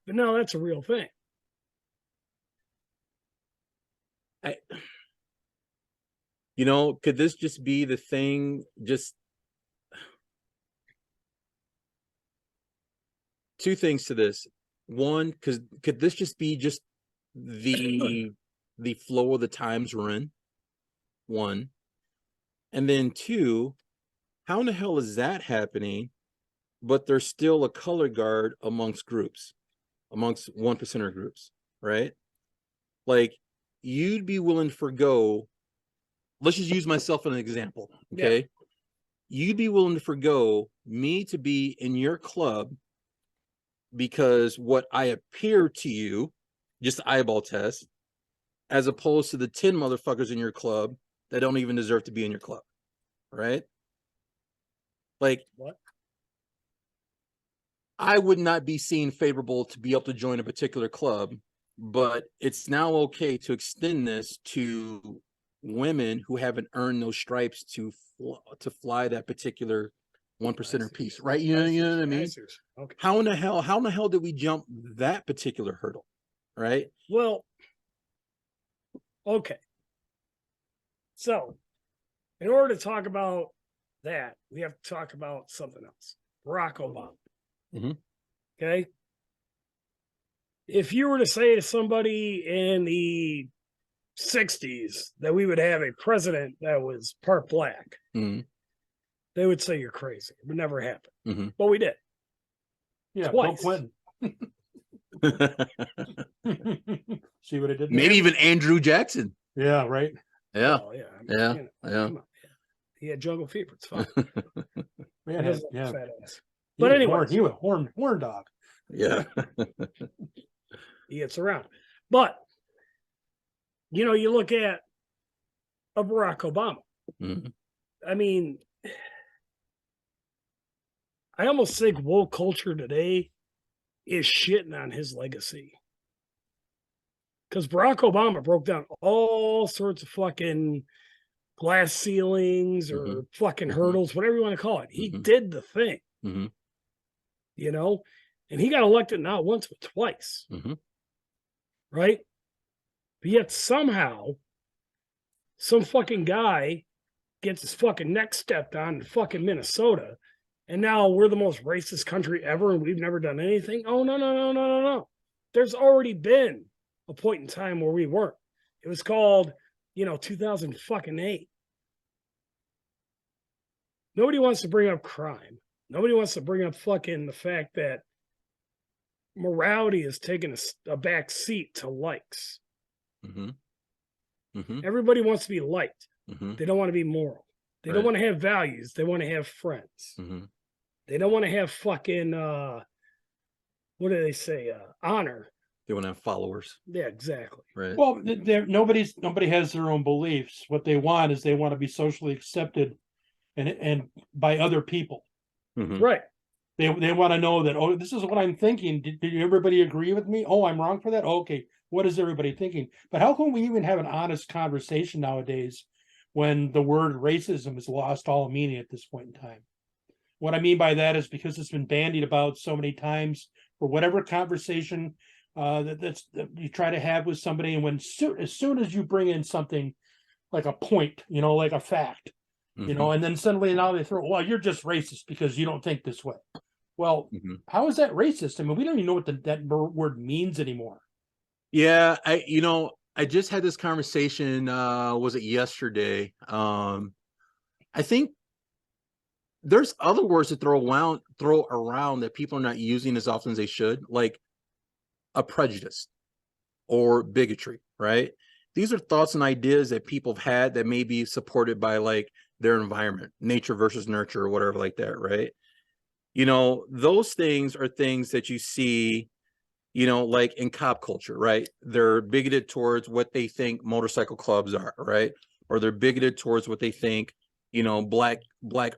Speaker 3: But no, that's a real thing.
Speaker 2: Could this just be the thing? Just two things to this. One, could this just be just the flow of the times we're in? One. And then two, how in the hell is that happening? But there's still a color guard amongst groups, amongst 1%er groups, right? Like you'd be willing to forgo, let's just use myself as an example. Okay. Yeah. You'd be willing to forgo me to be in your club because what I appear to you, just eyeball test, as opposed to the 10 motherfuckers in your club that don't even deserve to be in your club. Right? Like
Speaker 3: what?
Speaker 2: I would not be seen favorable to be able to join a particular club, but it's now okay to extend this to women who haven't earned those stripes to fly that particular 1%er piece, right? You know what I mean? Okay. How in the hell did we jump that particular hurdle, right?
Speaker 3: Well, okay. So, in order to talk about that, we have to talk about something else. Barack Obama.
Speaker 2: Mm-hmm.
Speaker 3: Okay. If you were to say to somebody in the 60s that we would have a president that was part black,
Speaker 2: mm-hmm.
Speaker 3: they would say you're crazy. It would never happen.
Speaker 2: Mm-hmm.
Speaker 3: But we did.
Speaker 1: Yeah,
Speaker 3: twice.
Speaker 1: Bill Clinton. See what I did there?
Speaker 2: Maybe even Andrew Jackson.
Speaker 1: Yeah, right.
Speaker 2: Yeah.
Speaker 3: Oh, yeah. I
Speaker 2: mean, yeah.
Speaker 3: Come on. He had jungle fever. It's fine.
Speaker 1: Man, yeah.
Speaker 3: Fat ass.
Speaker 1: But anyway, he was horn dog.
Speaker 2: Yeah.
Speaker 3: He gets around. But you look at a Barack Obama.
Speaker 2: Mm-hmm.
Speaker 3: I mean, I almost think woke culture today is shitting on his legacy. Because Barack Obama broke down all sorts of fucking glass ceilings or
Speaker 2: mm-hmm.
Speaker 3: fucking hurdles, whatever you want to call it. He
Speaker 2: mm-hmm.
Speaker 3: did the thing.
Speaker 2: Mm-hmm.
Speaker 3: And he got elected not once, but twice.
Speaker 2: Mm-hmm.
Speaker 3: Right? But yet somehow, some fucking guy gets his fucking neck stepped on in fucking Minnesota, and now we're the most racist country ever, and we've never done anything. Oh, no. There's already been a point in time where we weren't. It was called, 2008. Nobody wants to bring up crime. Nobody wants to bring up fucking the fact that morality is taking a back seat to likes.
Speaker 2: Mm-hmm. Mm-hmm.
Speaker 3: Everybody wants to be liked.
Speaker 2: Mm-hmm.
Speaker 3: They don't want to be moral. They don't want to have values. They want to have friends.
Speaker 2: Mm-hmm.
Speaker 3: They don't want to have fucking what do they say? Honor.
Speaker 2: They want to have followers.
Speaker 3: Yeah, exactly.
Speaker 2: Right.
Speaker 1: Well, nobody has their own beliefs. What they want is they want to be socially accepted and by other people.
Speaker 2: Mm-hmm.
Speaker 3: Right.
Speaker 1: They want to know that, oh, this is what I'm thinking. Did everybody agree with me? Oh, I'm wrong for that? Okay. What is everybody thinking? But how can we even have an honest conversation nowadays when the word racism has lost all meaning at this point in time? What I mean by that is because it's been bandied about so many times for whatever conversation that you try to have with somebody. And as soon as you bring in something like a point, like a fact, you know, and then suddenly now they throw, well, you're just racist because you don't think this way. Well, how is that racist? I mean, we don't even know what that word means anymore.
Speaker 2: Yeah, I just had this conversation, was it yesterday? I think there's other words to throw around that people are not using as often as they should, like a prejudice or bigotry, right? These are thoughts and ideas that people have had that may be supported by like their environment, nature versus nurture or whatever like that, right? You know, those things are things that you see, you know, like in cop culture, right? They're bigoted towards what they think motorcycle clubs are, right? Or they're bigoted towards what they think, you know, black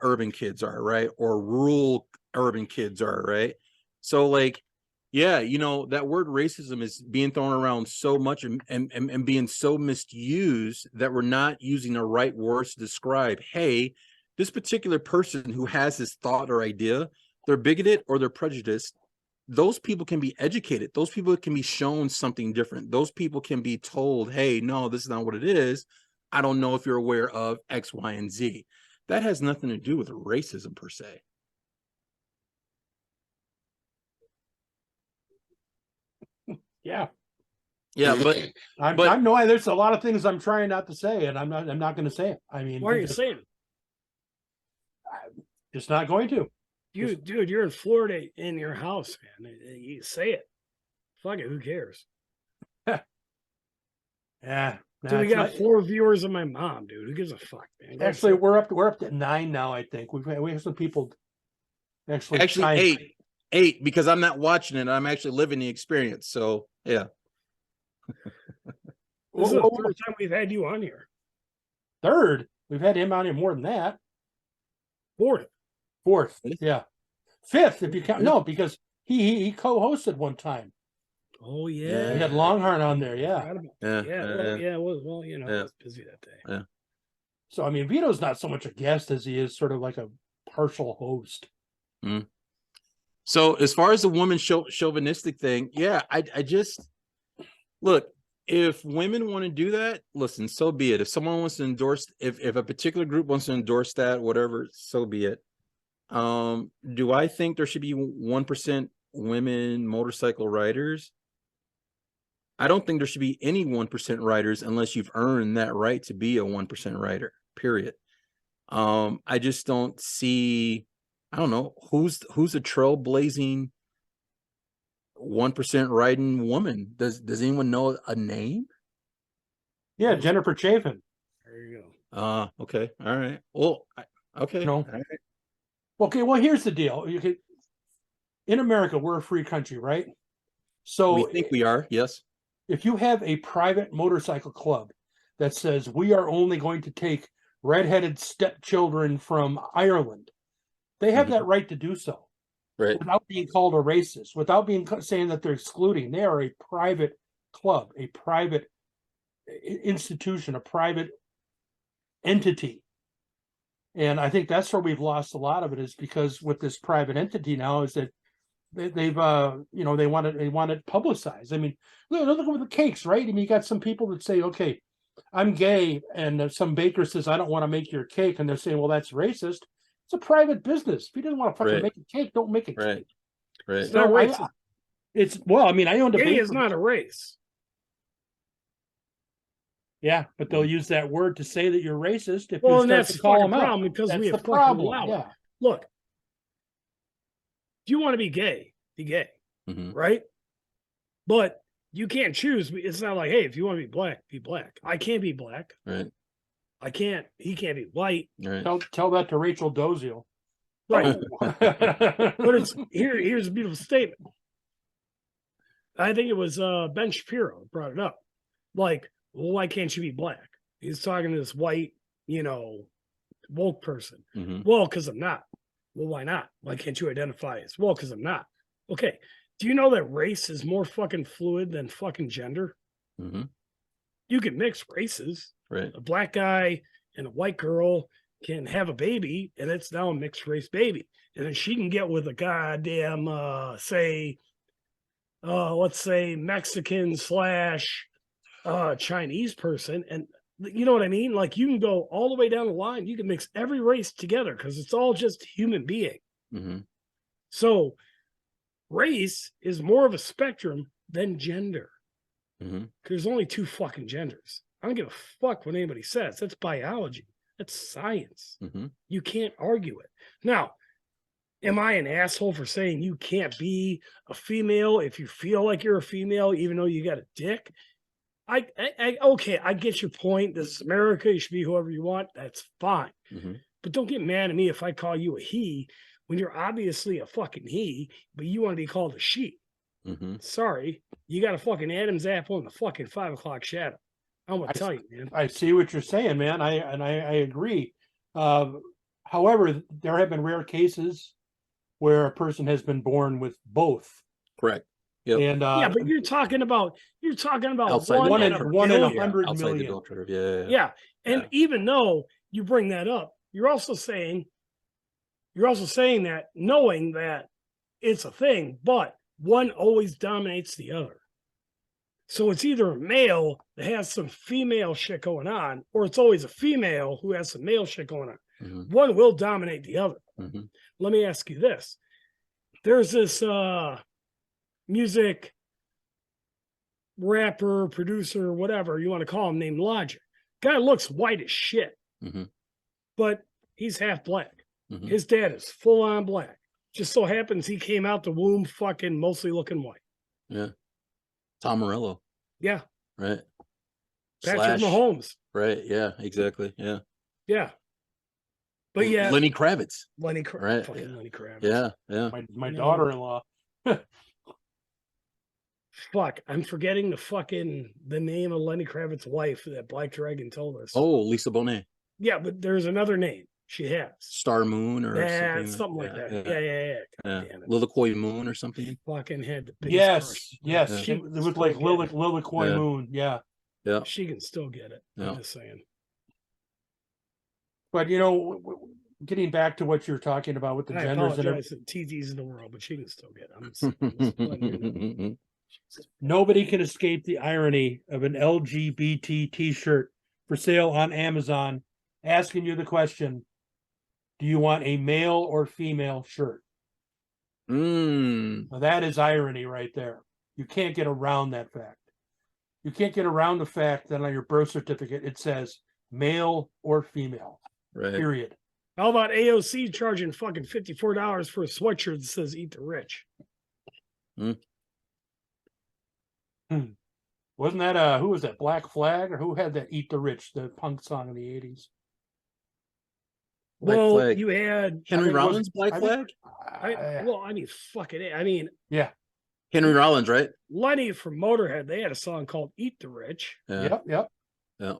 Speaker 2: urban kids are, right? Or rural urban kids are, right? So like, yeah, you know, that word racism is being thrown around so much and being so misused that we're not using the right words to describe, hey, this particular person who has this thought or idea, they're bigoted or they're prejudiced. Those people can be educated. Those people can be shown something different. Those people can be told, hey, no, this is not what it is. I don't know if you're aware of X, Y, and Z. That has nothing to do with racism per se.
Speaker 1: Yeah.
Speaker 2: Yeah, but
Speaker 1: I know there's a lot of things I'm trying not to say, and I'm not going to say it. I mean,
Speaker 3: why are you saying it?
Speaker 1: I'm just not going to.
Speaker 3: Dude, you're in Florida in your house, man. You say it. Fuck it, who cares?
Speaker 1: Yeah.
Speaker 3: Dude, we got 4 viewers of my mom, dude. Who gives a fuck, man?
Speaker 1: Actually, we're up to 9 now, I think. We have some people
Speaker 2: actually 8 because I'm not watching it. I'm actually living the experience. So yeah.
Speaker 3: This is the 3rd time we've had you on here.
Speaker 1: 3rd? We've had him on here more than that. 4th, yeah. 5th, if you count. No, because he co-hosted one time.
Speaker 3: Oh yeah,
Speaker 1: he had Longhorn on there. Yeah,
Speaker 3: Well, you know, I was busy that day.
Speaker 2: Yeah.
Speaker 1: So I mean, Vito's not so much a guest as he is sort of like a partial host.
Speaker 2: So as far as the woman chauvinistic thing, yeah, I just look. If women want to do that, listen, so be it. If someone wants to endorse, if a particular group wants to endorse that, whatever, so be it. Do I think there should be 1% women motorcycle riders? I don't think there should be any 1% riders unless you've earned that right to be a 1% rider, period. I just don't see, I don't know, who's a trailblazing 1% riding woman. Does anyone know a name?
Speaker 1: Yeah, Jennifer Chafin.
Speaker 3: There you go.
Speaker 2: Okay. All right. Well, okay.
Speaker 1: No.
Speaker 2: All right.
Speaker 1: Okay, well, here's the deal. In America, we're a free country, right? So
Speaker 2: we think we are, yes.
Speaker 1: If you have a private motorcycle club that says we are only going to take redheaded stepchildren from Ireland, they have that right to do so.
Speaker 2: Right.
Speaker 1: Without being called a racist, without being saying that they're excluding. They are a private club, a private institution, a private entity. And I think that's where we've lost a lot of it, is because with this private entity now is that they've they want it publicized. I mean, look at the cakes, right? I mean, you got some people that say, okay, I'm gay, and some baker says, I don't want to make your cake, and they're saying, well, that's racist. It's a private business. If you didn't want to fucking make a cake, don't make a cake.
Speaker 2: Right.
Speaker 3: It's not racist.
Speaker 1: I mean, I owned a
Speaker 3: gay is not a race.
Speaker 1: Yeah, but they'll use that word to say that you're racist if
Speaker 3: well,
Speaker 1: you
Speaker 3: and
Speaker 1: start
Speaker 3: that's
Speaker 1: to call
Speaker 3: the
Speaker 1: them
Speaker 3: problem
Speaker 1: out.
Speaker 3: Because
Speaker 1: that's
Speaker 3: we have
Speaker 1: the problem.
Speaker 3: allowed.
Speaker 1: Yeah.
Speaker 3: Look, if you want to be gay, right? But you can't choose. It's not like, hey, if you want to be black. I can't be black.
Speaker 2: Right.
Speaker 3: I can't. He can't be white.
Speaker 2: Right.
Speaker 1: Tell that to Rachel Doziel.
Speaker 3: Right. But here's a beautiful statement. I think it was Ben Shapiro brought it up. Like, well, why can't you be black? He's talking to this white, woke person. Well, because I'm not. Well, why not? Why can't you identify as? Well, because I'm not. Okay. Do you know that race is more fucking fluid than fucking gender? You can mix races.
Speaker 2: Right.
Speaker 3: A black guy and a white girl can have a baby, and it's now a mixed race baby. And then she can get with a goddamn, let's say Mexican / Chinese person, and You know what I mean? Like you can go all the way down the line. You can mix every race together because it's all just human being.
Speaker 2: Mm-hmm.
Speaker 3: So race is more of a spectrum than gender.
Speaker 2: Mm-hmm.
Speaker 3: There's only two fucking genders. I don't give a fuck what anybody says. That's biology. That's science.
Speaker 2: Mm-hmm.
Speaker 3: You can't argue it. Now, am I an asshole for saying you can't be a female if you feel like you're a female, even though you got a dick? Okay, I get your point. This is America. You should be whoever you want. That's fine.
Speaker 2: Mm-hmm.
Speaker 3: But don't get mad at me if I call you a he when you're obviously a fucking he, but you want to be called a she.
Speaker 2: Mm-hmm.
Speaker 3: Sorry, you got a fucking Adam's apple in the fucking 5 o'clock shadow. I'm gonna tell you, man.
Speaker 1: I see what you're saying, man. I agree. However, there have been rare cases where a person has been born with both.
Speaker 2: Correct. Yep.
Speaker 1: And
Speaker 3: Yeah, but you're talking about
Speaker 2: Outside
Speaker 3: one,
Speaker 1: one
Speaker 3: in
Speaker 1: in
Speaker 3: a
Speaker 1: one in
Speaker 3: billion.
Speaker 1: 100
Speaker 2: Outside the
Speaker 1: million.
Speaker 2: bell curve. Yeah.
Speaker 3: Yeah, and
Speaker 2: Yeah.
Speaker 3: even though you bring that up, you're also saying that knowing that it's a thing, but one always dominates the other. So it's either a male that has some female shit going on, or it's always a female who has some male shit going on.
Speaker 2: Mm-hmm.
Speaker 3: One will dominate the other.
Speaker 2: Mm-hmm.
Speaker 3: Let me ask you this. There's this music rapper, producer, whatever you want to call him, named Logic. Guy looks white as shit,
Speaker 2: Mm-hmm.
Speaker 3: but he's half black.
Speaker 2: Mm-hmm.
Speaker 3: His dad is full on black. Just so happens he came out the womb fucking mostly looking white.
Speaker 2: Yeah. Tom Morello.
Speaker 3: Yeah.
Speaker 2: Right.
Speaker 3: Patrick Mahomes.
Speaker 2: Right. Yeah. Exactly. Yeah.
Speaker 3: Yeah. But yeah,
Speaker 2: Lenny Kravitz.
Speaker 3: Lenny Kravitz.
Speaker 2: Right.
Speaker 3: Fucking
Speaker 2: Yeah.
Speaker 3: Lenny Kravitz.
Speaker 2: Yeah. Yeah.
Speaker 1: My
Speaker 3: No.
Speaker 1: daughter-in-law.
Speaker 3: Fuck, I'm forgetting the name of Lenny Kravitz's wife that Black Dragon told us.
Speaker 2: Oh, Lisa Bonet.
Speaker 3: Yeah, but there's another name she has.
Speaker 2: Star Moon or
Speaker 3: Yeah,
Speaker 2: something.
Speaker 3: something like that.
Speaker 2: Yeah.
Speaker 3: Yeah.
Speaker 2: Yeah.
Speaker 3: God damn it.
Speaker 2: Lilikoi Moon or something.
Speaker 3: Fucking had the biggest crush.
Speaker 1: Yes.
Speaker 2: Yeah.
Speaker 3: She
Speaker 1: It
Speaker 3: can
Speaker 1: was
Speaker 3: still
Speaker 1: like
Speaker 3: get it.
Speaker 1: Lilikoi
Speaker 2: Yeah.
Speaker 1: Moon. Yeah.
Speaker 2: Yeah.
Speaker 3: She can still get it.
Speaker 2: Yeah.
Speaker 3: I'm just saying.
Speaker 1: But getting back to what you're talking about with the
Speaker 3: I
Speaker 1: genders and
Speaker 3: apologize to the TTs in the world, but she can still get it. I'm just letting you know.
Speaker 1: nobody can escape the irony of an LGBT t-shirt for sale on Amazon asking you the question, do you want a male or female shirt?
Speaker 2: Mm.
Speaker 1: Now, that is irony right there. You can't get around that fact. You can't get around the fact that on your birth certificate it says male or female,
Speaker 2: Right.
Speaker 1: period.
Speaker 3: How about AOC charging fucking $54 for a sweatshirt that says "Eat the Rich"?
Speaker 1: Wasn't that who was that, Black Flag, or who had that Eat the Rich, the punk song in the 80s?
Speaker 2: Black
Speaker 3: Well,
Speaker 2: Flag.
Speaker 3: you had
Speaker 2: Henry
Speaker 1: I think it was-
Speaker 2: Rollins, Black
Speaker 1: I think-
Speaker 2: Flag?
Speaker 3: fucking A. I mean,
Speaker 1: Yeah.
Speaker 2: Henry Rollins, right?
Speaker 3: Lenny from Motorhead, they had a song called "Eat the Rich."
Speaker 2: Yeah.
Speaker 1: Yep.
Speaker 2: Yeah.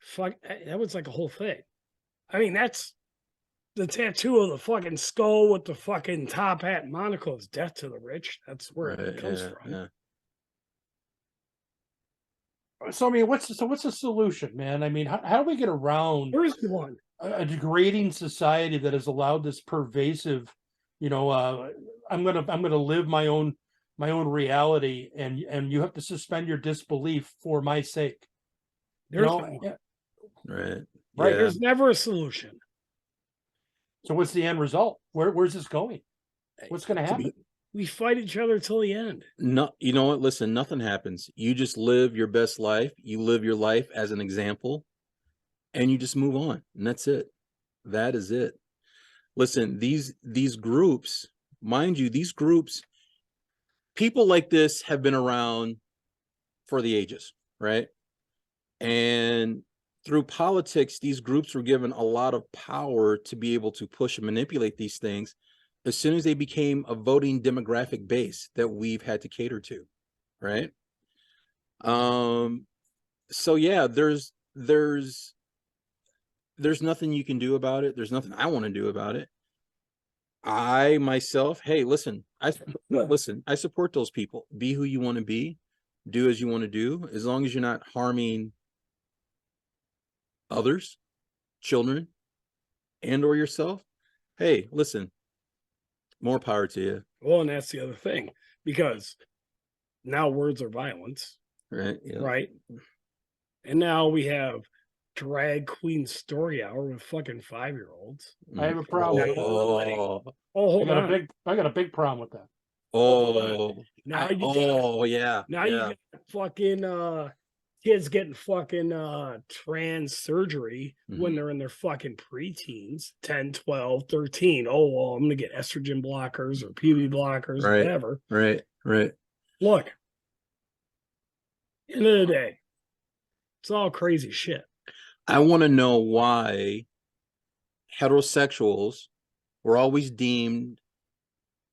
Speaker 3: Fuck, that was like a whole thing. I mean, that's the tattoo of the fucking skull with the fucking top hat and monocle is "Death to the Rich." That's where
Speaker 2: Right.
Speaker 3: it comes
Speaker 2: Yeah.
Speaker 3: from.
Speaker 2: Yeah.
Speaker 1: So I mean, what's the solution, man? I mean, how do we get around
Speaker 3: Where's the one?
Speaker 1: a degrading society that has allowed this pervasive, I'm gonna live my own reality, and you have to suspend your disbelief for my sake.
Speaker 3: There's
Speaker 1: No,
Speaker 3: no one.
Speaker 1: yeah.
Speaker 2: Right.
Speaker 1: Right,
Speaker 2: Yeah.
Speaker 3: There's never a solution.
Speaker 1: So what's the end result? Where's this going? What's going to happen?
Speaker 3: We fight each other till the end.
Speaker 2: No, you know what? Listen, nothing happens. You just live your best life. You live your life as an example, and you just move on, and that's it. That is it. Listen, these groups, mind you, these groups, people like this have been around for the ages, right? And through politics, these groups were given a lot of power to be able to push and manipulate these things as soon as they became a voting demographic base that we've had to cater to, right? So yeah, there's nothing you can do about it. There's nothing I want to do about it. I myself, hey, listen, I support those people. Be who you want to be, do as you want to do, as long as you're not harming others, children, and or yourself. Hey, listen, more power to you.
Speaker 3: Well, and that's the other thing, because now words are violence,
Speaker 2: Right. Yeah.
Speaker 3: right? And now we have drag queen story hour with fucking 5-year-olds.
Speaker 1: I have a problem with that.
Speaker 2: Oh,
Speaker 3: Oh, hold on.
Speaker 1: I got a big problem with that.
Speaker 3: Now
Speaker 2: yeah.
Speaker 3: Now
Speaker 2: yeah.
Speaker 3: you got fucking kids getting fucking trans surgery when they're in their fucking preteens, 10, 12, 13. Oh, well, I'm gonna get estrogen blockers or PB blockers,
Speaker 2: Right.
Speaker 3: whatever.
Speaker 2: Right.
Speaker 3: Look, end of the day, it's all crazy shit.
Speaker 2: I want to know why heterosexuals were always deemed,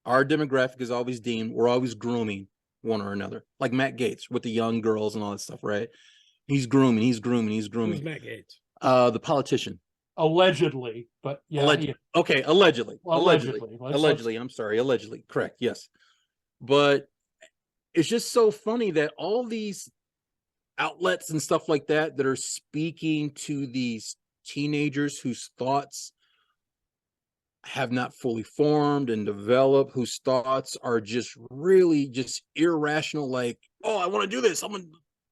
Speaker 2: our demographic is always deemed, we're always grooming one or another. Like Matt Gaetz with the young girls and all that stuff, right? He's grooming.
Speaker 3: Who's Matt Gaetz?
Speaker 2: The politician.
Speaker 1: Allegedly, but yeah.
Speaker 2: Okay, allegedly.
Speaker 1: Well,
Speaker 2: Allegedly. I'm sorry. Allegedly. Correct. Yes. But it's just so funny that all these outlets and stuff like that are speaking to these teenagers whose thoughts have not fully formed and developed, whose thoughts are just really just irrational, like, oh, I want to do this.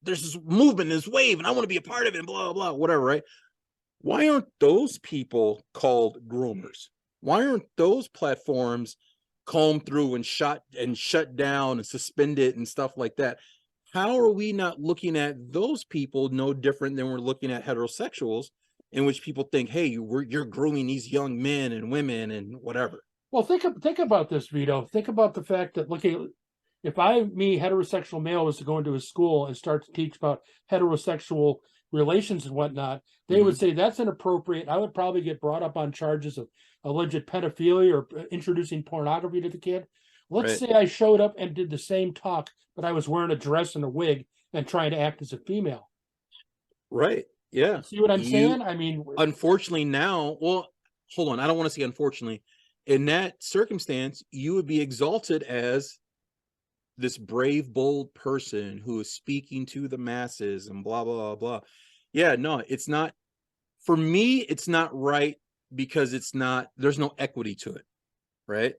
Speaker 2: There's this movement, this wave, and I want to be a part of it, and blah, blah, whatever, right? Why aren't those people called groomers? Why aren't those platforms combed through and shut down and suspended and stuff like that? How are we not looking at those people no different than we're looking at heterosexuals, in which people think, hey, you're grooming these young men and women and whatever?
Speaker 1: Well, think about this, Vito. Think about the fact that if heterosexual male, was to go into a school and start to teach about heterosexual relations and whatnot, they would say that's inappropriate. I would probably get brought up on charges of alleged pedophilia or introducing pornography to the kid. Let's say I showed up and did the same talk, but I was wearing a dress and a wig and trying to act as a female.
Speaker 2: Right. Yeah.
Speaker 1: See what I'm saying? I mean,
Speaker 2: unfortunately now, well, hold on. I don't want to say unfortunately. In that circumstance, you would be exalted as this brave, bold person who is speaking to the masses and blah, blah, blah, blah. Yeah, no, it's not. For me, it's not right because there's no equity to it. Right.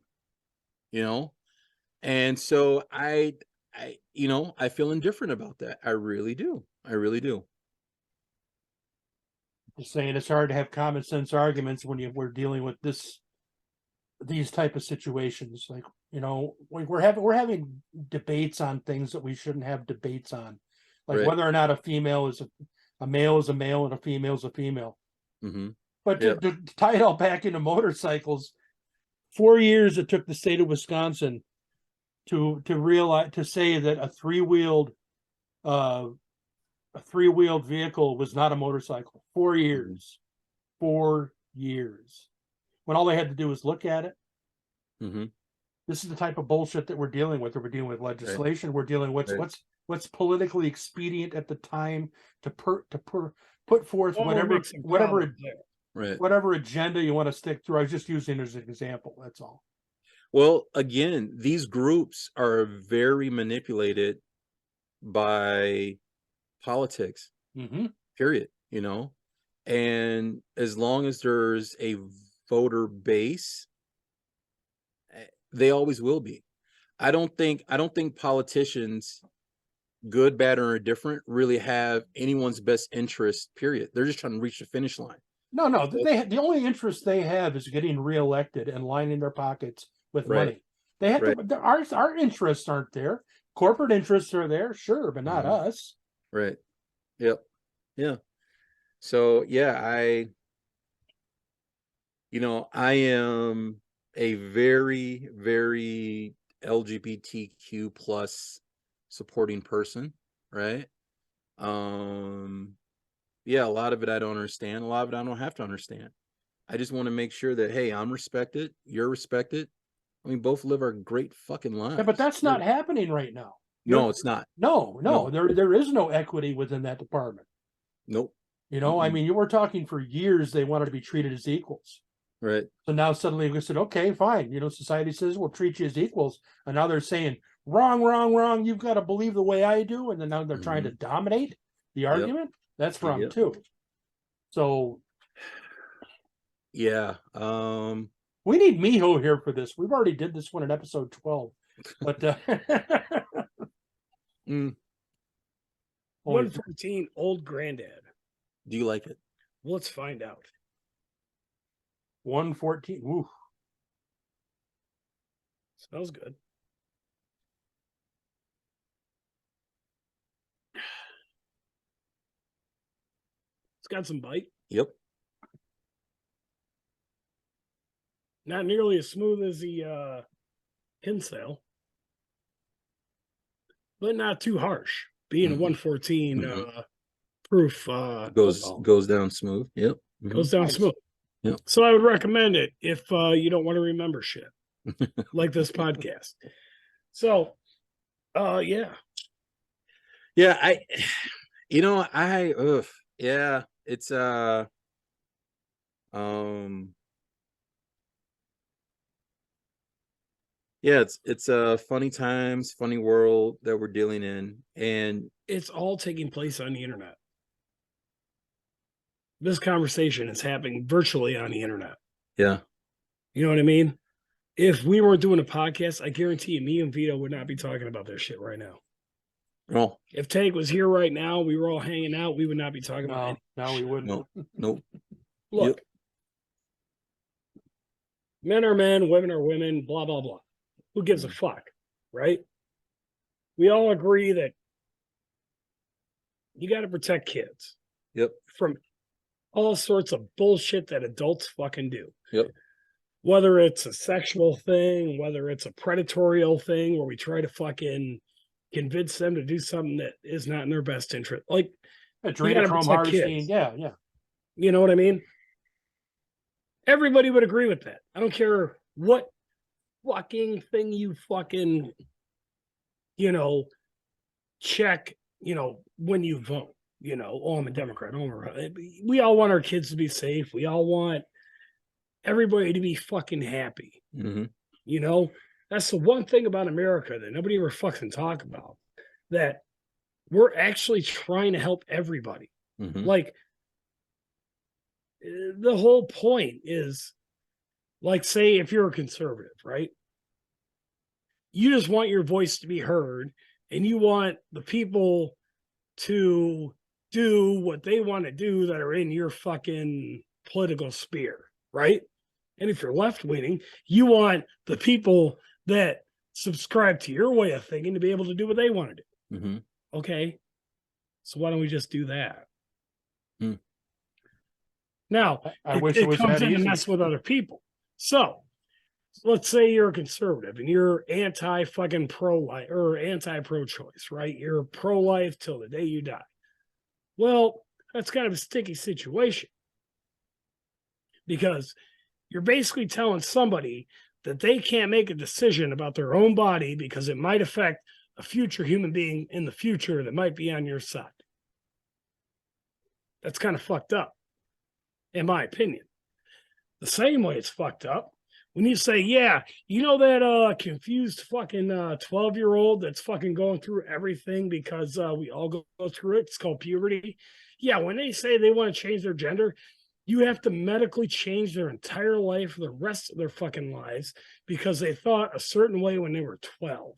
Speaker 2: And so I feel indifferent about that. I really do.
Speaker 1: Just saying, it's hard to have common sense arguments when we're dealing with these type of situations. Like, we're having debates on things that we shouldn't have debates on, like whether or not a female is a male is a male and a female is a female. But to tie it all back into motorcycles, 4 years it took the state of Wisconsin to say that a three-wheeled vehicle was not a motorcycle. 4 years. 4 years. When all they had to do was look at it. This is the type of bullshit that we're dealing with. We're dealing with legislation. We're dealing with what's politically expedient at the time to put forth whatever agenda you want to stick through. I was just using it as an example. That's all.
Speaker 2: Well, again, these groups are very manipulated by politics, period, and as long as there's a voter base, they always will be. I don't think politicians, good, bad, or indifferent, really have anyone's best interest, period. They're just trying to reach the finish line.
Speaker 1: No, the only interest they have is getting reelected and lining their pockets with money. They have to, our interests aren't there. Corporate interests are there, sure, but not us.
Speaker 2: Right. Yep. Yeah. So yeah, I am a very, very LGBTQ plus supporting person, right? Yeah, a lot of it I don't understand. A lot of it I don't have to understand. I just want to make sure that, hey, I'm respected, you're respected. We both live our great fucking lives.
Speaker 1: Yeah, but that's not happening right now.
Speaker 2: No, it's not.
Speaker 1: No. There is no equity within that department.
Speaker 2: Nope.
Speaker 1: I mean, you were talking for years they wanted to be treated as equals.
Speaker 2: Right.
Speaker 1: So now suddenly we said, okay, fine. Society says we'll treat you as equals. And now they're saying, wrong. You've got to believe the way I do. And then now they're trying to dominate the argument. That's wrong too. So
Speaker 2: yeah.
Speaker 1: We need Miho here for this. We've already did this one in episode 12. But
Speaker 3: 114, old granddad.
Speaker 2: Do you like it?
Speaker 3: Let's find out.
Speaker 1: 114. Ooh.
Speaker 3: Smells good. It's got some bite.
Speaker 2: Yep.
Speaker 3: Not nearly as smooth as the Kinsale, but not too harsh. Being a 114 proof
Speaker 2: Goes down smooth. Yep.
Speaker 3: goes down
Speaker 1: Nice.
Speaker 3: smooth.
Speaker 2: Yep.
Speaker 3: So I would recommend it if you don't want to remember shit like this podcast. So, yeah,
Speaker 2: Yeah, yeah, it's yeah, it's funny times, funny world that we're dealing in, and
Speaker 3: it's all taking place on the internet. This conversation is happening virtually on the internet.
Speaker 2: yeah,
Speaker 3: You know what I mean? If we weren't doing a podcast, I guarantee you, me and Vito would not be talking about this shit right now.
Speaker 2: no,
Speaker 3: If Tank was here right now, we were all hanging out, we would not be talking about
Speaker 1: No,
Speaker 3: it.
Speaker 1: no, we wouldn't.
Speaker 2: no, nope.
Speaker 3: Look, men are men, women are women, blah, blah, blah. Who gives a fuck, right? We all agree that you got to protect kids
Speaker 2: Yep.
Speaker 3: from all sorts of bullshit that adults fucking do.
Speaker 2: Yep.
Speaker 3: Whether it's a sexual thing, whether it's a predatorial thing where we try to fucking convince them to do something that is not in their best interest. Like,
Speaker 1: Adrenochrome
Speaker 3: protect
Speaker 1: harvesting.
Speaker 3: kids.
Speaker 1: Yeah, yeah.
Speaker 3: you know what I mean? Everybody would agree with that. I don't care what fucking thing you fucking, check, when you vote. Oh, I'm a Democrat. Oh, we all want our kids to be safe. We all want everybody to be fucking happy. That's the one thing about America that nobody ever fucking talk about, that we're actually trying to help everybody. Like, the whole point is, like, say if you're a conservative, right? You just want your voice to be heard, and you want the people to do what they want to do that are in your fucking political sphere, right? And if you're left leaning, you want the people that subscribe to your way of thinking to be able to do what they want to do. Okay. So why don't we just do that? Now,
Speaker 1: I wish it was
Speaker 3: comes
Speaker 1: that
Speaker 3: in to
Speaker 1: easy.
Speaker 3: mess with other people. So let's say you're a conservative and you're anti fucking pro-life or anti pro-choice, right? You're pro-life till the day you die. Well, that's kind of a sticky situation, because you're basically telling somebody that they can't make a decision about their own body because it might affect a future human being in the future that might be on your side. That's kind of fucked up, in my opinion. The same way it's fucked up when you say, yeah, that confused fucking 12-year-old that's fucking going through everything because we all go through it. It's called puberty. Yeah, when they say they want to change their gender, you have to medically change their entire life for the rest of their fucking lives because they thought a certain way when they were 12.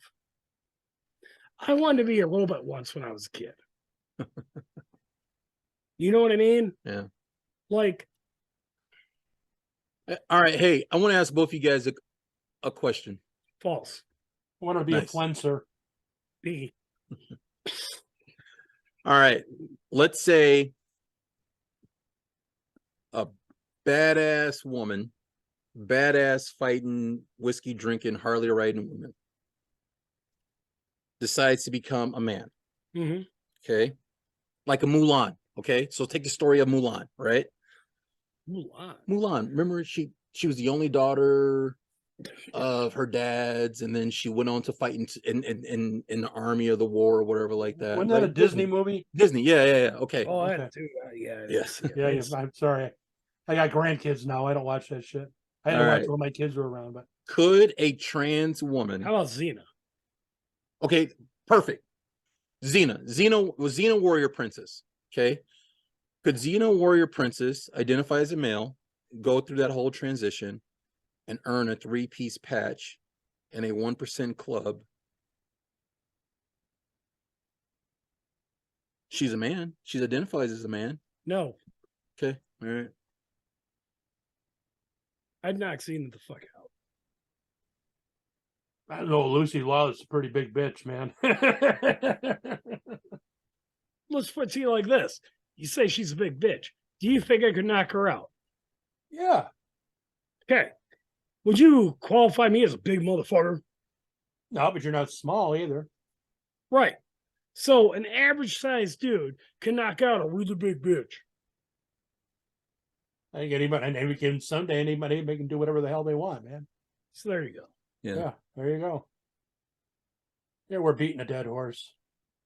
Speaker 3: I wanted to be a robot once when I was a kid. You know what I mean?
Speaker 2: Yeah.
Speaker 3: Like,
Speaker 2: all right. Hey, I want to ask both of you guys a question.
Speaker 3: false.
Speaker 1: I want to be
Speaker 2: Nice.
Speaker 1: a flenser.
Speaker 3: B.
Speaker 2: All right. Let's say a badass woman, badass fighting, whiskey drinking, Harley riding woman decides to become a man. Okay. Like a Mulan. Okay. So take the story of Mulan, right? Mulan. Remember, she was the only daughter of her dad's, and then she went on to fight in the army of the war or whatever like that.
Speaker 1: Wasn't that a Disney movie?
Speaker 2: Disney, yeah. Okay.
Speaker 3: Oh, I
Speaker 1: Okay.
Speaker 3: had to. Yeah.
Speaker 2: Yes.
Speaker 1: Yeah, I'm sorry. I got grandkids now. I don't watch that shit. I had to
Speaker 2: All
Speaker 1: watch
Speaker 2: right.
Speaker 1: when my kids were around, but
Speaker 2: Could a trans woman?
Speaker 3: How about Xena?
Speaker 2: Okay, perfect. Xena Warrior Princess. Okay. Could Xena Warrior Princess identify as a male, go through that whole transition, and earn a 3-piece patch in a 1% club? She's a man. She identifies as a man.
Speaker 3: No.
Speaker 2: Okay. All right.
Speaker 3: I'd knock Cena the fuck out.
Speaker 1: I don't know. Lucy Lawless is a pretty big bitch, man.
Speaker 3: Let's put it to you like this. You say she's a big bitch. Do you think I could knock her out?
Speaker 1: Yeah.
Speaker 3: Okay. Would you qualify me as a big motherfucker?
Speaker 1: No, but you're not small either.
Speaker 3: Right. So an average sized dude can knock out a really big bitch.
Speaker 1: I think anybody, someday anybody can do whatever the hell they want, man.
Speaker 3: So there you go.
Speaker 1: Yeah, there you go. Yeah, we're beating a dead horse.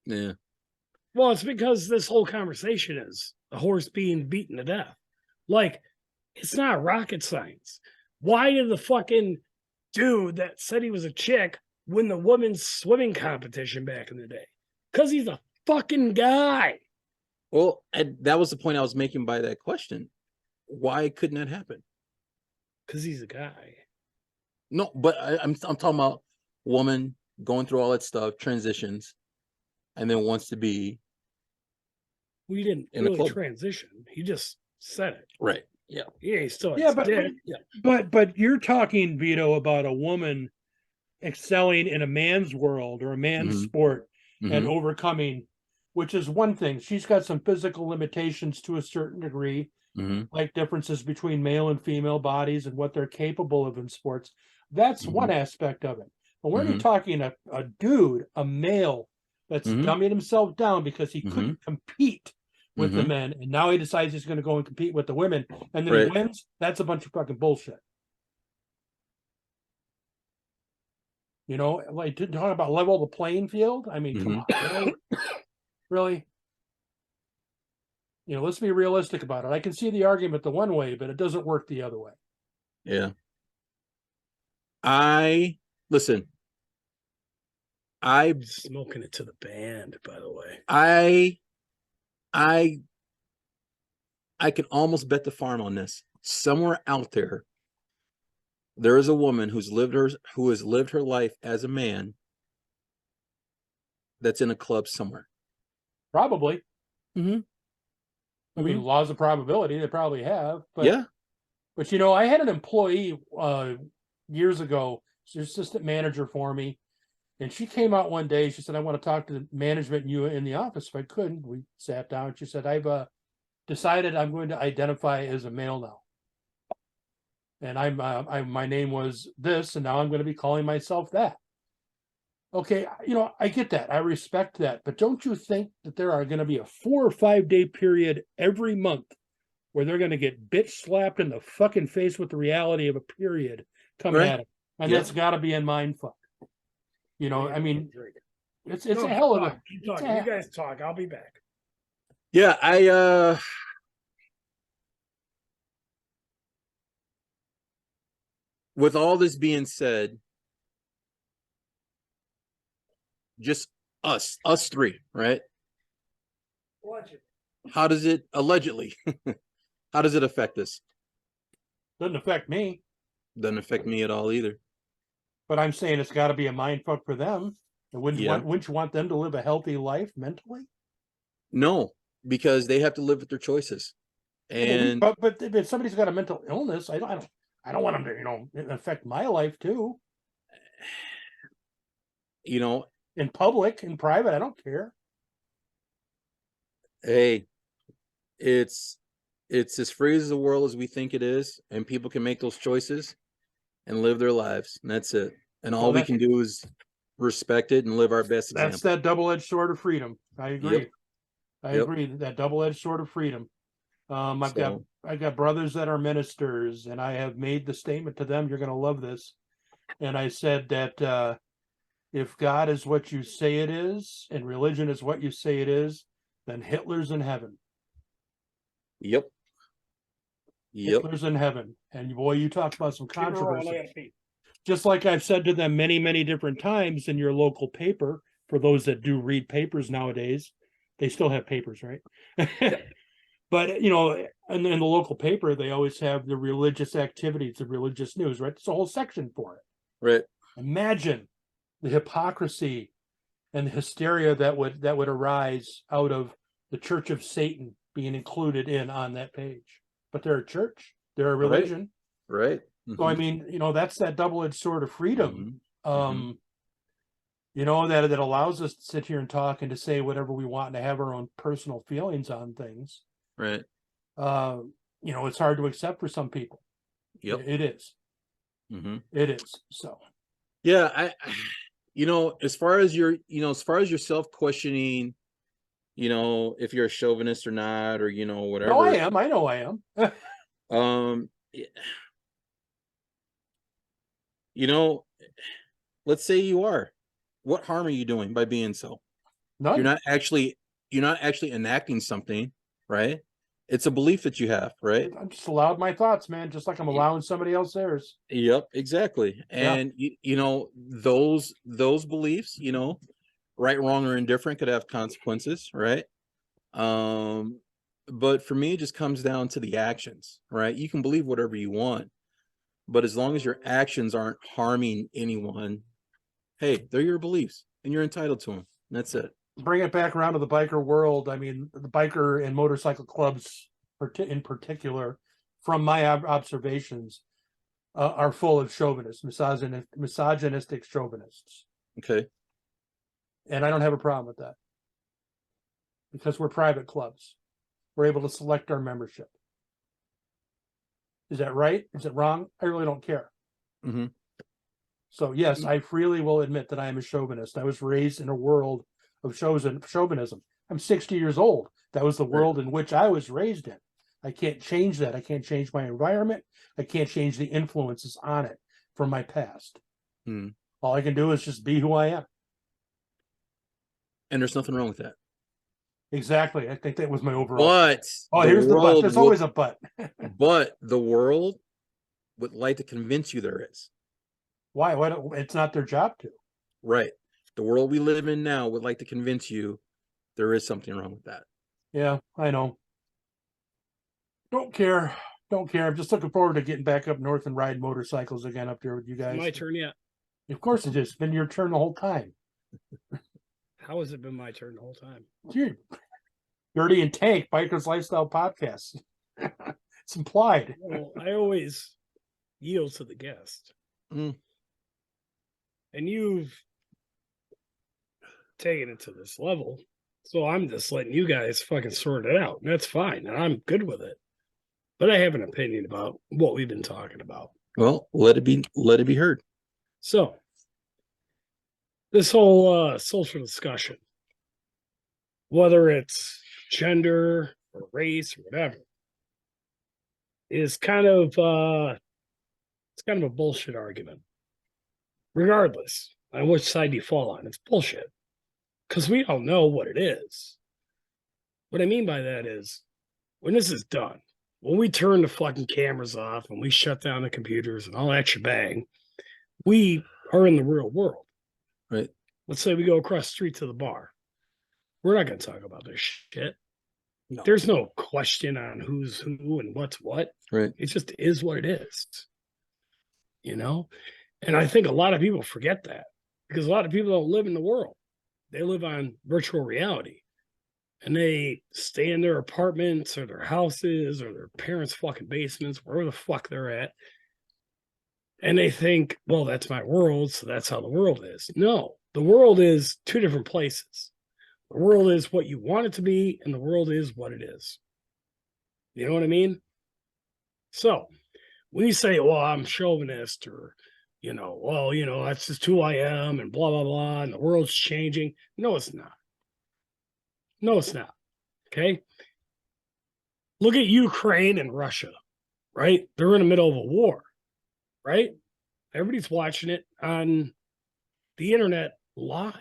Speaker 2: Yeah.
Speaker 3: Well, it's because this whole conversation is a horse being beaten to death. Like, it's not rocket science. Why did the fucking dude that said he was a chick win the women's swimming competition back in the day? Because he's a fucking guy.
Speaker 2: Well, that was the point I was making by that question. Why couldn't that happen?
Speaker 3: Because he's a guy.
Speaker 2: No, but I'm talking about woman going through all that stuff, transitions, and then wants to be
Speaker 3: We didn't
Speaker 2: in a
Speaker 3: really
Speaker 2: club.
Speaker 3: transition. He just said it.
Speaker 2: Right. Yeah.
Speaker 3: Yeah, he's still
Speaker 1: Yeah, but
Speaker 3: dick.
Speaker 1: but you're talking, Vito, about a woman excelling in a man's world or a man's
Speaker 2: Mhm.
Speaker 1: sport and
Speaker 2: Mhm.
Speaker 1: overcoming, which is one thing. She's got some physical limitations to a certain degree,
Speaker 2: Mhm.
Speaker 1: like differences between male and female bodies and what they're capable of in sports. That's one aspect of it. But we're talking a dude, a male, that's dumbing himself down because he couldn't compete with the men, and now he decides he's going to go and compete with the women, and then he
Speaker 2: Right.
Speaker 1: wins. That's a bunch of fucking bullshit. You know, like talking about level the playing field. I mean, come on, really? Really? You know, let's be realistic about it. I can see the argument the one way, but it doesn't work the other way.
Speaker 2: Yeah. Listen.
Speaker 3: Smoking it to the band, by the way.
Speaker 2: I can almost bet the farm on this. Somewhere out there is a woman who has lived her life as a man that's in a club somewhere.
Speaker 1: Probably.
Speaker 2: Mhm.
Speaker 1: I mean, laws of probability, they probably have. But
Speaker 2: Yeah.
Speaker 1: But you know, I had an employee years ago, she's assistant manager for me, and she came out one day. She said, "I want to talk to the management and you in the office." If I couldn't, we sat down. She said, "I've decided I'm going to identify as a male now, and my name was this, and now I'm going to be calling myself that." Okay, you know, I get that. I respect that. But don't you think that there are going to be a 4 or 5 day period every month where they're going to get bitch slapped in the fucking face with the reality of a period coming at them? And that's got to be in mind fuck. You know, I mean, it's a hell of a.
Speaker 3: Keep talking. You guys talk. I'll be back.
Speaker 2: Yeah, with all this being said, just us three, right? How does it allegedly? How does it affect us?
Speaker 1: Doesn't affect me,
Speaker 2: Doesn't affect me at all either.
Speaker 1: but I'm saying it's got to be a mind fuck for them. And wouldn't
Speaker 2: Yeah.
Speaker 1: wouldn't you want them to live a healthy life mentally?
Speaker 2: No, because they have to live with their choices. And
Speaker 1: but if somebody's got a mental illness, I don't want them to, you know, affect my life too.
Speaker 2: you know,
Speaker 1: In public, in private, I don't care.
Speaker 2: hey, it's as free as the world as we think it is, and people can make those choices and live their lives, and that's it. And all we can do is respect it and live our best example.
Speaker 1: That's that double-edged sword of freedom. I agree.
Speaker 2: Yep.
Speaker 1: I agree. That double-edged sword of freedom. I've got brothers that are ministers, and I have made the statement to them, "You're going to love this." And I said that if God is what you say it is, and religion is what you say it is, then Hitler's in heaven.
Speaker 2: Yep.
Speaker 1: Hitler's in heaven. And boy, you talk about some controversy. Just like I've said to them many, many different times in your local paper, for those that do read papers nowadays, they still have papers, right? But, you know, in the local paper, they always have the religious activities, the religious news, right? There's a whole section for it.
Speaker 2: Right.
Speaker 1: Imagine the hypocrisy and the hysteria that would arise out of the Church of Satan being included on that page. but they're a church, they're a
Speaker 2: Right.
Speaker 1: religion.
Speaker 2: Right.
Speaker 1: So I mean, that's that double-edged sword of freedom.
Speaker 2: Mhm.
Speaker 1: That allows us to sit here and talk and to say whatever we want and to have our own personal feelings on things.
Speaker 2: Right.
Speaker 1: It's hard to accept for some people.
Speaker 2: Yep.
Speaker 1: It is. It is. So
Speaker 2: yeah, as far as your self-questioning, if you're a chauvinist or not, or whatever.
Speaker 1: no, I am. I know I am.
Speaker 2: Let's say you are. What harm are you doing by being so?
Speaker 1: None.
Speaker 2: You're not actually enacting something, right? It's a belief that you have, right?
Speaker 1: I'm just allowed my thoughts, man, just like I'm allowing somebody else theirs.
Speaker 2: Yep, exactly. And those beliefs, right, wrong, or indifferent, could have consequences, right? But for me, it just comes down to the actions, right? You can believe whatever you want, but as long as your actions aren't harming anyone, hey, they're your beliefs and you're entitled to them. That's it.
Speaker 1: Bring it back around to the biker world. I mean, the biker and motorcycle clubs in particular, from my observations, are full of chauvinists, misogynistic chauvinists.
Speaker 2: Okay.
Speaker 1: And I don't have a problem with that, because we're private clubs. We're able to select our membership. Is that right? Is it wrong? I really don't care. So yes, I freely will admit that I am a chauvinist. I was raised in a world of chauvinism. I'm 60 years old. That was the world in which I was raised in. I can't change that. I can't change my environment. I can't change the influences on it from my past. All I can do is just be who I am.
Speaker 2: And there's nothing wrong with that.
Speaker 1: Exactly. I think that was my overall.
Speaker 2: But
Speaker 1: here's the but. There's always a but.
Speaker 2: But the world would like to convince you there is.
Speaker 1: Why? It's not their job to.
Speaker 2: Right. The world we live in now would like to convince you there is something wrong with that.
Speaker 1: Yeah, I know. Don't care. I'm just looking forward to getting back up north and riding motorcycles again up there with you guys.
Speaker 3: My turn yet?
Speaker 1: Of course it is. It's been your turn the whole time.
Speaker 3: How has it been my turn the whole time?
Speaker 1: Dude, Dirty and Tank, Bikers Lifestyle Podcast. It's implied.
Speaker 3: Well, I always yield to the guest. And you've taken it to this level. So I'm just letting you guys fucking sort it out. And that's fine. And I'm good with it. But I have an opinion about what we've been talking about.
Speaker 2: Well, let it be heard.
Speaker 3: So this whole social discussion, whether it's gender or race or whatever, is kind of it's kind of a bullshit argument. Regardless on which side you fall on, it's bullshit. Because we don't know what it is. What I mean by that is, when this is done, when we turn the fucking cameras off and we shut down the computers and all that shebang, we are in the real world.
Speaker 2: Right.
Speaker 3: Let's say we go across the street to the bar. We're not going to talk about this shit.
Speaker 2: No.
Speaker 3: There's no question on who's who and what's what.
Speaker 2: Right.
Speaker 3: It just is what it is. And I think a lot of people forget that, because a lot of people don't live in the world. They live on virtual reality, and they stay in their apartments or their houses or their parents' fucking basements, wherever the fuck they're at. And they think, well, that's my world, so that's how the world is. No, the world is two different places. The world is what you want it to be, and the world is what it is. You know what I mean? So when you say, well, I'm chauvinist, or, that's just who I am, and blah, blah, blah, and the world's changing. No, it's not. No, it's not. Okay? Look at Ukraine and Russia, right? They're in the middle of a war, right? Everybody's watching it on the internet live.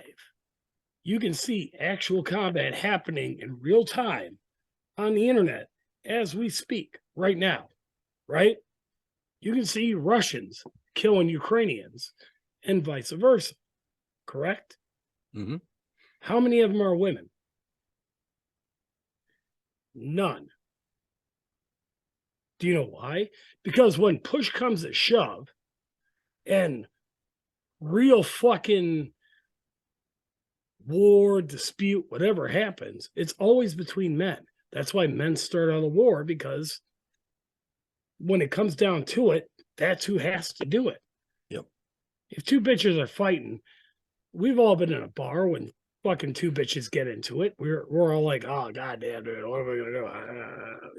Speaker 3: You can see actual combat happening in real time on the internet as we speak right now, right? You can see Russians killing Ukrainians and vice versa, correct?
Speaker 2: Mm-hmm.
Speaker 3: How many of them are women? None. Do you know why? Because when push comes to shove and real fucking war, dispute, whatever happens, it's always between men. That's why men start on the war, because when it comes down to it, that's who has to do it.
Speaker 2: Yep.
Speaker 3: If two bitches are fighting, we've all been in a bar when fucking two bitches get into it. We're all like, oh goddamn, dude, what are we gonna do?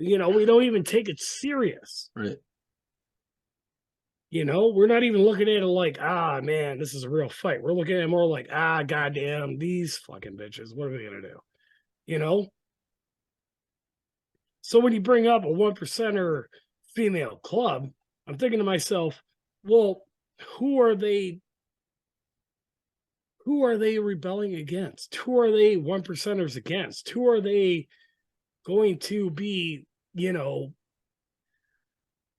Speaker 3: You know, we don't even take it serious.
Speaker 2: Right.
Speaker 3: You know, we're not even looking at it like, ah man, this is a real fight. We're looking at it more like, ah goddamn, these fucking bitches. What are we gonna do? You know? So when you bring up a 1%er female club, I'm thinking to myself, well, who are they rebelling against? Who are they 1%ers against? Who are they going to be, you know,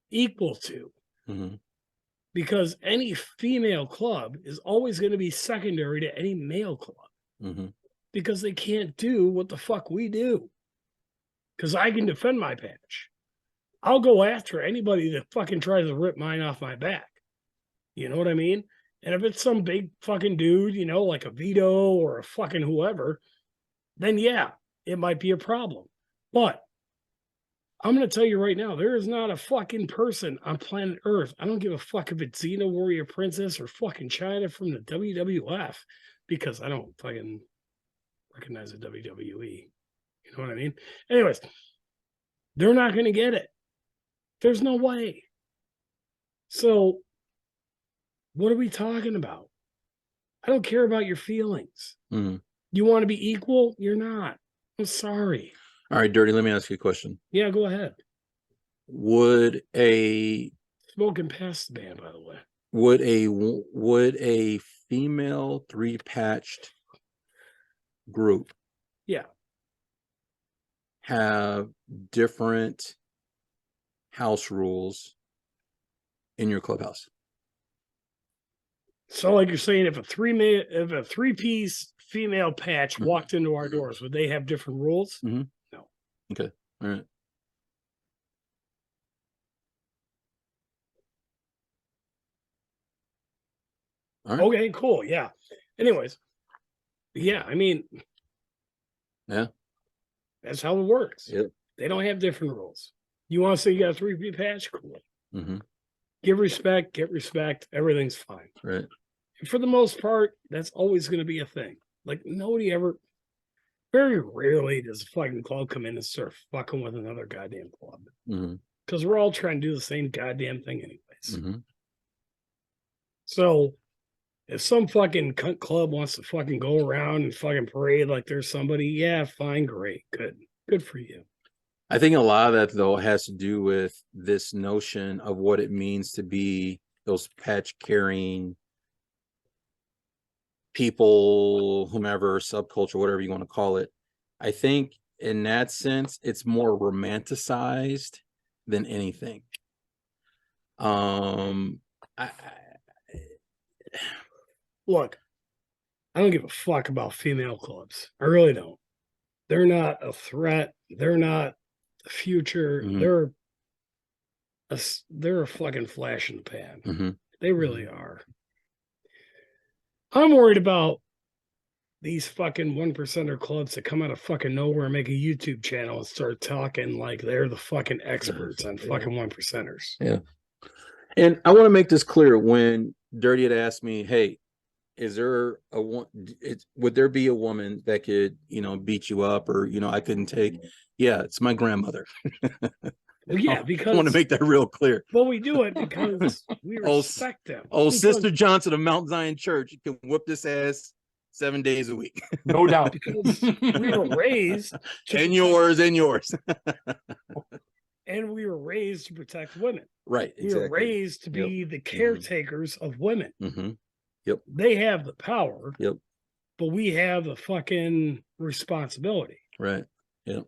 Speaker 3: equal to?
Speaker 2: Mm-hmm.
Speaker 3: Because any female club is always going to be secondary to any male club.
Speaker 2: Mm-hmm.
Speaker 3: Because they can't do what the fuck we do. Because I can defend my patch. I'll go after anybody that fucking tries to rip mine off my back. You know what I mean? And if it's some big fucking dude, you know, like a Vito or a fucking whoever, then yeah, it might be a problem. But I'm going to tell you right now, there is not a fucking person on planet Earth. I don't give a fuck if it's Xena Warrior Princess or fucking China from the WWF, because I don't fucking recognize the WWE. You know what I mean? Anyways, they're not going to get it. There's no way. So what are we talking about? I don't care about your feelings.
Speaker 2: Mm-hmm.
Speaker 3: You want to be equal? You're not. I'm sorry.
Speaker 2: All right, Dirty, let me ask you a question.
Speaker 3: Yeah, go ahead.
Speaker 2: Would a
Speaker 3: Smoking past the band, by the way.
Speaker 2: would a female 3-patched group have different house rules in your clubhouse?
Speaker 3: So, like you're saying, if a 3-piece female patch walked into our doors, would they have different rules?
Speaker 2: Mm-hmm.
Speaker 3: No.
Speaker 2: Okay. All right. All right.
Speaker 3: Okay, cool. Yeah. Anyways, yeah, I mean,
Speaker 2: Yeah.
Speaker 3: that's how it works.
Speaker 2: Yep.
Speaker 3: They don't have different rules. You want to say you got a 3-piece patch? Cool.
Speaker 2: Mm-hmm.
Speaker 3: Give respect, get respect. Everything's fine.
Speaker 2: Right.
Speaker 3: And for the most part, that's always going to be a thing. Like, nobody ever, very rarely does a fucking club come in and start fucking with another goddamn club.
Speaker 2: Mm-hmm.
Speaker 3: Because we're all trying to do the same goddamn thing anyways.
Speaker 2: Mm-hmm.
Speaker 3: So if some fucking cunt club wants to fucking go around and fucking parade like there's somebody, yeah, fine, great, good for you.
Speaker 2: I think a lot of that, though, has to do with this notion of what it means to be those patch carrying people, whomever, subculture, whatever you want to call it. I think in that sense, it's more romanticized than anything.
Speaker 3: Look, I don't give a fuck about female clubs. I really don't. They're not a threat. They're not the future.
Speaker 2: Mm-hmm.
Speaker 3: They're a fucking flash in the pan.
Speaker 2: Mm-hmm.
Speaker 3: They really are. I'm worried about these fucking 1%er clubs that come out of fucking nowhere and make a YouTube channel and start talking like they're the fucking experts on fucking 1%ers.
Speaker 2: Yeah. And I want to make this clear. When Dirty had asked me, hey, is there would there be a woman that could, beat you up, or, I couldn't take? Yeah, it's my grandmother.
Speaker 3: Well, yeah, because
Speaker 2: I want to make that real clear.
Speaker 3: Well, we do it because we respect them.
Speaker 2: Sister Johnson of Mount Zion Church can whip this ass 7 days a week.
Speaker 1: No doubt.
Speaker 3: Because we were raised
Speaker 2: and yours.
Speaker 3: And we were raised to protect women.
Speaker 2: Right.
Speaker 3: We were raised to be the caretakers of women.
Speaker 2: Mm-hmm. Yep.
Speaker 3: They have the power.
Speaker 2: Yep.
Speaker 3: But we have the fucking responsibility.
Speaker 2: Right. Yep.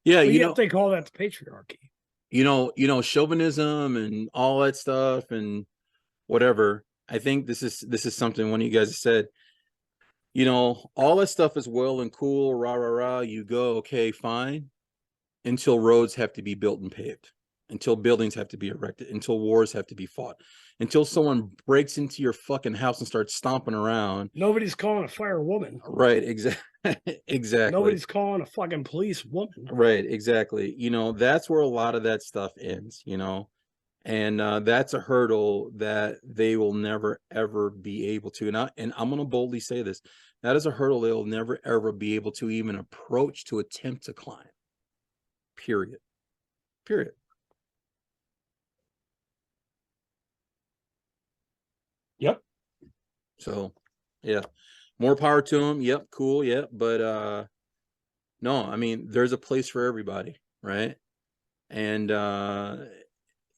Speaker 2: Yeah.
Speaker 3: Yet they call that the patriarchy.
Speaker 2: Chauvinism and all that stuff and whatever. I think this is something one of you guys said, all that stuff is well and cool, rah, rah, rah. You go, okay, fine. Until roads have to be built and paved, until buildings have to be erected, until wars have to be fought, until someone breaks into your fucking house and starts stomping around.
Speaker 3: Nobody's calling a fire woman.
Speaker 2: Right. Exactly.
Speaker 3: Nobody's calling a fucking police woman.
Speaker 2: Right. Exactly. That's where a lot of that stuff ends, And that's a hurdle that they will never, ever be able to. And I'm going to boldly say this. That is a hurdle they'll never, ever be able to even approach to attempt to climb. Period. Period.
Speaker 1: Yep.
Speaker 2: So, yeah. More power to them. Yep. Cool. Yep. But no, I mean, there's a place for everybody, right? And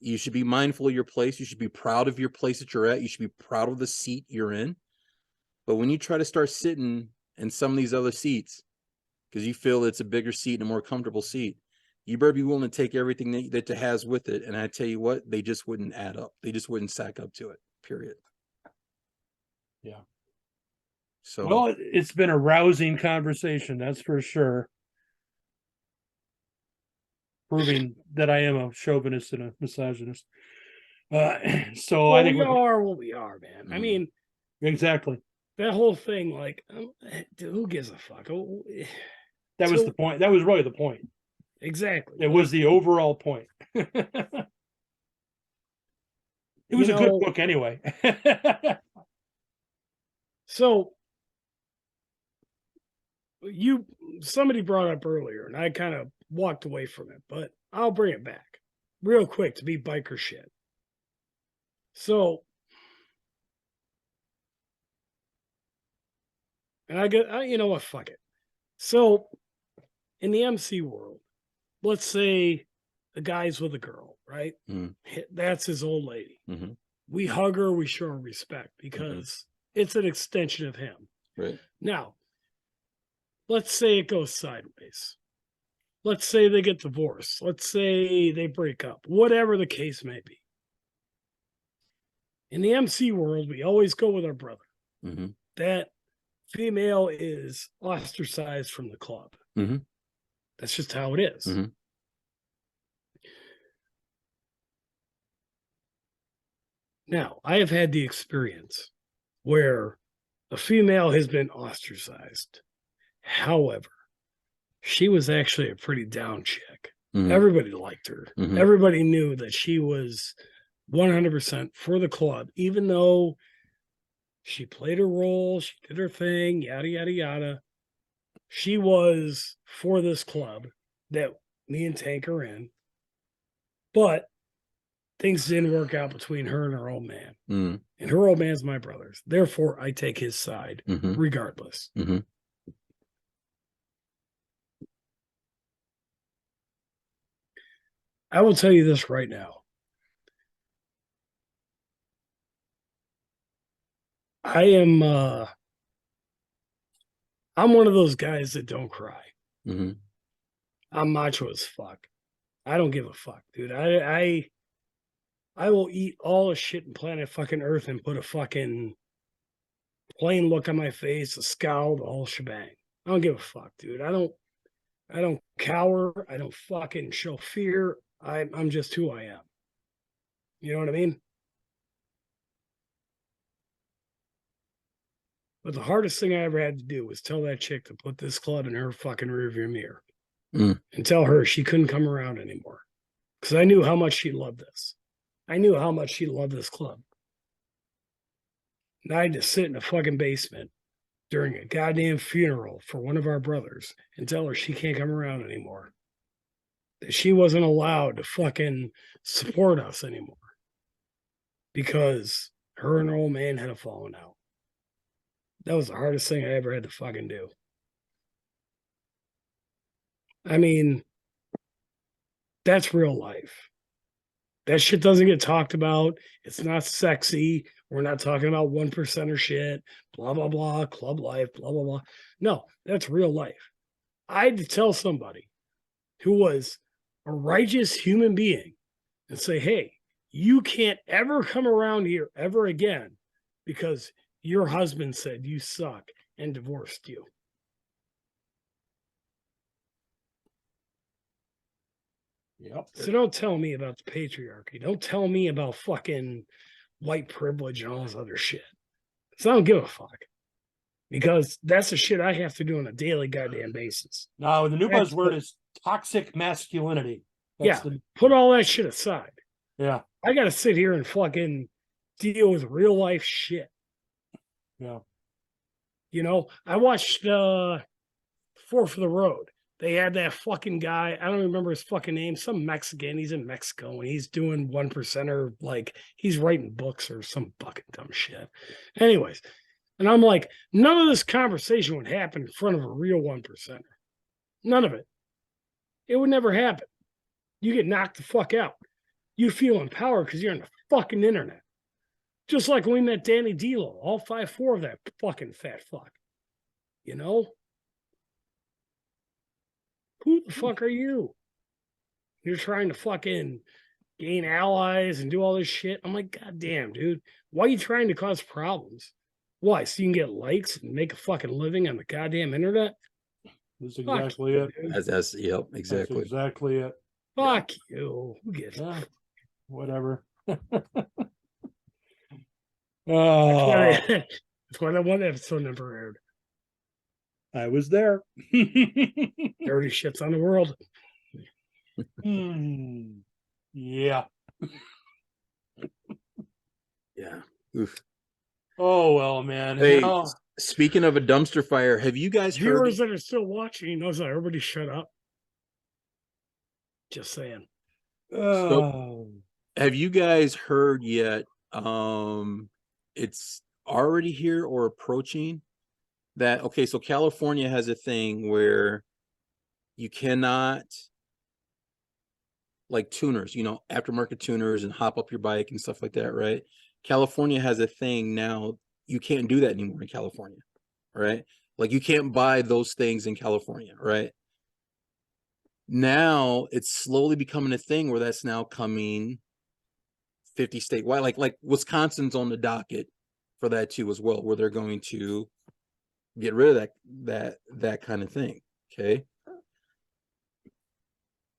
Speaker 2: you should be mindful of your place. You should be proud of your place that you're at. You should be proud of the seat you're in. But when you try to start sitting in some of these other seats, because you feel it's a bigger seat and a more comfortable seat, you better be willing to take everything that it has with it. And I tell you what, they just wouldn't add up. They just wouldn't stack up to it, period.
Speaker 1: Yeah.
Speaker 2: So,
Speaker 1: well, it's been a rousing conversation, that's for sure. Proving that I am a chauvinist and a misogynist. So I think
Speaker 3: we are what we are, man. I mean,
Speaker 1: exactly.
Speaker 3: That whole thing, like, dude, who gives a fuck?
Speaker 1: That was the point. That was really the point.
Speaker 3: Exactly.
Speaker 1: It was the overall point. It was a good book anyway.
Speaker 3: So somebody brought up earlier, and I kind of walked away from it, but I'll bring it back real quick to be biker shit. So, and you know what? Fuck it. So, in the MC world, let's say the guy's with a girl, right? That's his old lady. We hug her, we show her respect because it's an extension of him.
Speaker 2: Right.
Speaker 3: Now, let's say it goes sideways. Let's say they get divorced. Let's say they break up, whatever the case may be. In the MC world, we always go with our brother. That female is ostracized from the club. That's just how it is. Now, I have had the experience where a female has been ostracized. However, she was actually a pretty down chick. Everybody liked her. Everybody knew that she was 100% for the club, even though she played her role, she did her thing, yada, yada, yada. She was for this club that me and Tank are in. But things didn't work out between her and her old man. And her old man's my brother's. Therefore, I take his side regardless. I will tell you this right now. I'm one of those guys that don't cry. I'm macho as fuck. I don't give a fuck, dude. I will eat all the shit in planet fucking Earth and put a fucking plain look on my face, a scowl, the whole shebang. I don't give a fuck, dude. I don't cower. I don't fucking show fear. I'm just who I am. You know what I mean? But the hardest thing I ever had to do was tell that chick to put this club in her fucking rearview mirror and tell her she couldn't come around anymore. Because I knew how much she loved this. I knew how much she loved this club. And I had to sit in a fucking basement during a goddamn funeral for one of our brothers and tell her she can't come around anymore. That she wasn't allowed to fucking support us anymore. Because her and her old man had a falling out. That was the hardest thing I ever had to fucking do. I mean, that's real life. That shit doesn't get talked about. It's not sexy. We're not talking about 1% shit, blah, blah, blah, club life, blah, blah, blah. No, that's real life. I had to tell somebody who was a righteous human being and say, hey, you can't ever come around here ever again because your husband said you suck and divorced you.
Speaker 1: Yep.
Speaker 3: So don't tell me about the patriarchy. Don't tell me about fucking white privilege and all this other shit. So I don't give a fuck. Because that's the shit I have to do on a daily goddamn basis.
Speaker 1: No, the new buzzword is toxic masculinity.
Speaker 3: Put all that shit aside.
Speaker 1: Yeah.
Speaker 3: I gotta sit here and fucking deal with real life shit.
Speaker 1: Yeah.
Speaker 3: You know, I watched Fourth of the Road. They had that fucking guy. I don't remember his fucking name. Some Mexican. He's in Mexico and he's doing 1%er. Like he's writing books or some fucking dumb shit. Anyways, and I'm like, none of this conversation would happen in front of a real 1%er. None of it. It would never happen. You get knocked the fuck out. You feel empowered because you're on the fucking internet. Just like when we met Danny D'Lo, all 5'4" of that fucking fat fuck. You know? Who the fuck are you? You're trying to fucking gain allies and do all this shit. I'm like, God damn, dude. Why are you trying to cause problems? Why? So you can get likes and make a fucking living on the goddamn internet?
Speaker 1: That's exactly it.
Speaker 3: Dude.
Speaker 2: That's yep, exactly.
Speaker 1: That's exactly it.
Speaker 3: Fuck you. Who gives
Speaker 1: Yeah.
Speaker 3: a fuck?
Speaker 1: Whatever.
Speaker 3: That's
Speaker 1: Oh,
Speaker 3: why that one episode never aired.
Speaker 1: I was there.
Speaker 3: Dirty shits on the world.
Speaker 1: Yeah.
Speaker 2: Yeah. Oof.
Speaker 1: Oh well, man.
Speaker 2: Hey,
Speaker 1: You know,
Speaker 2: speaking of a dumpster fire, have you guys heard?
Speaker 3: Viewers that are still watching, knows that everybody shut up. Just saying.
Speaker 2: Have you guys heard yet? It's already here or approaching that. Okay, so California has a thing where you cannot, like tuners, you know, aftermarket tuners and hop up your bike and stuff like that, right? California has a thing now. You can't do that anymore in California, right? Like you can't buy those things in California, right? Now it's slowly becoming a thing where that's now coming 50 statewide. Like Wisconsin's on the docket for that too as well, where they're going to get rid of that kind of thing. Okay.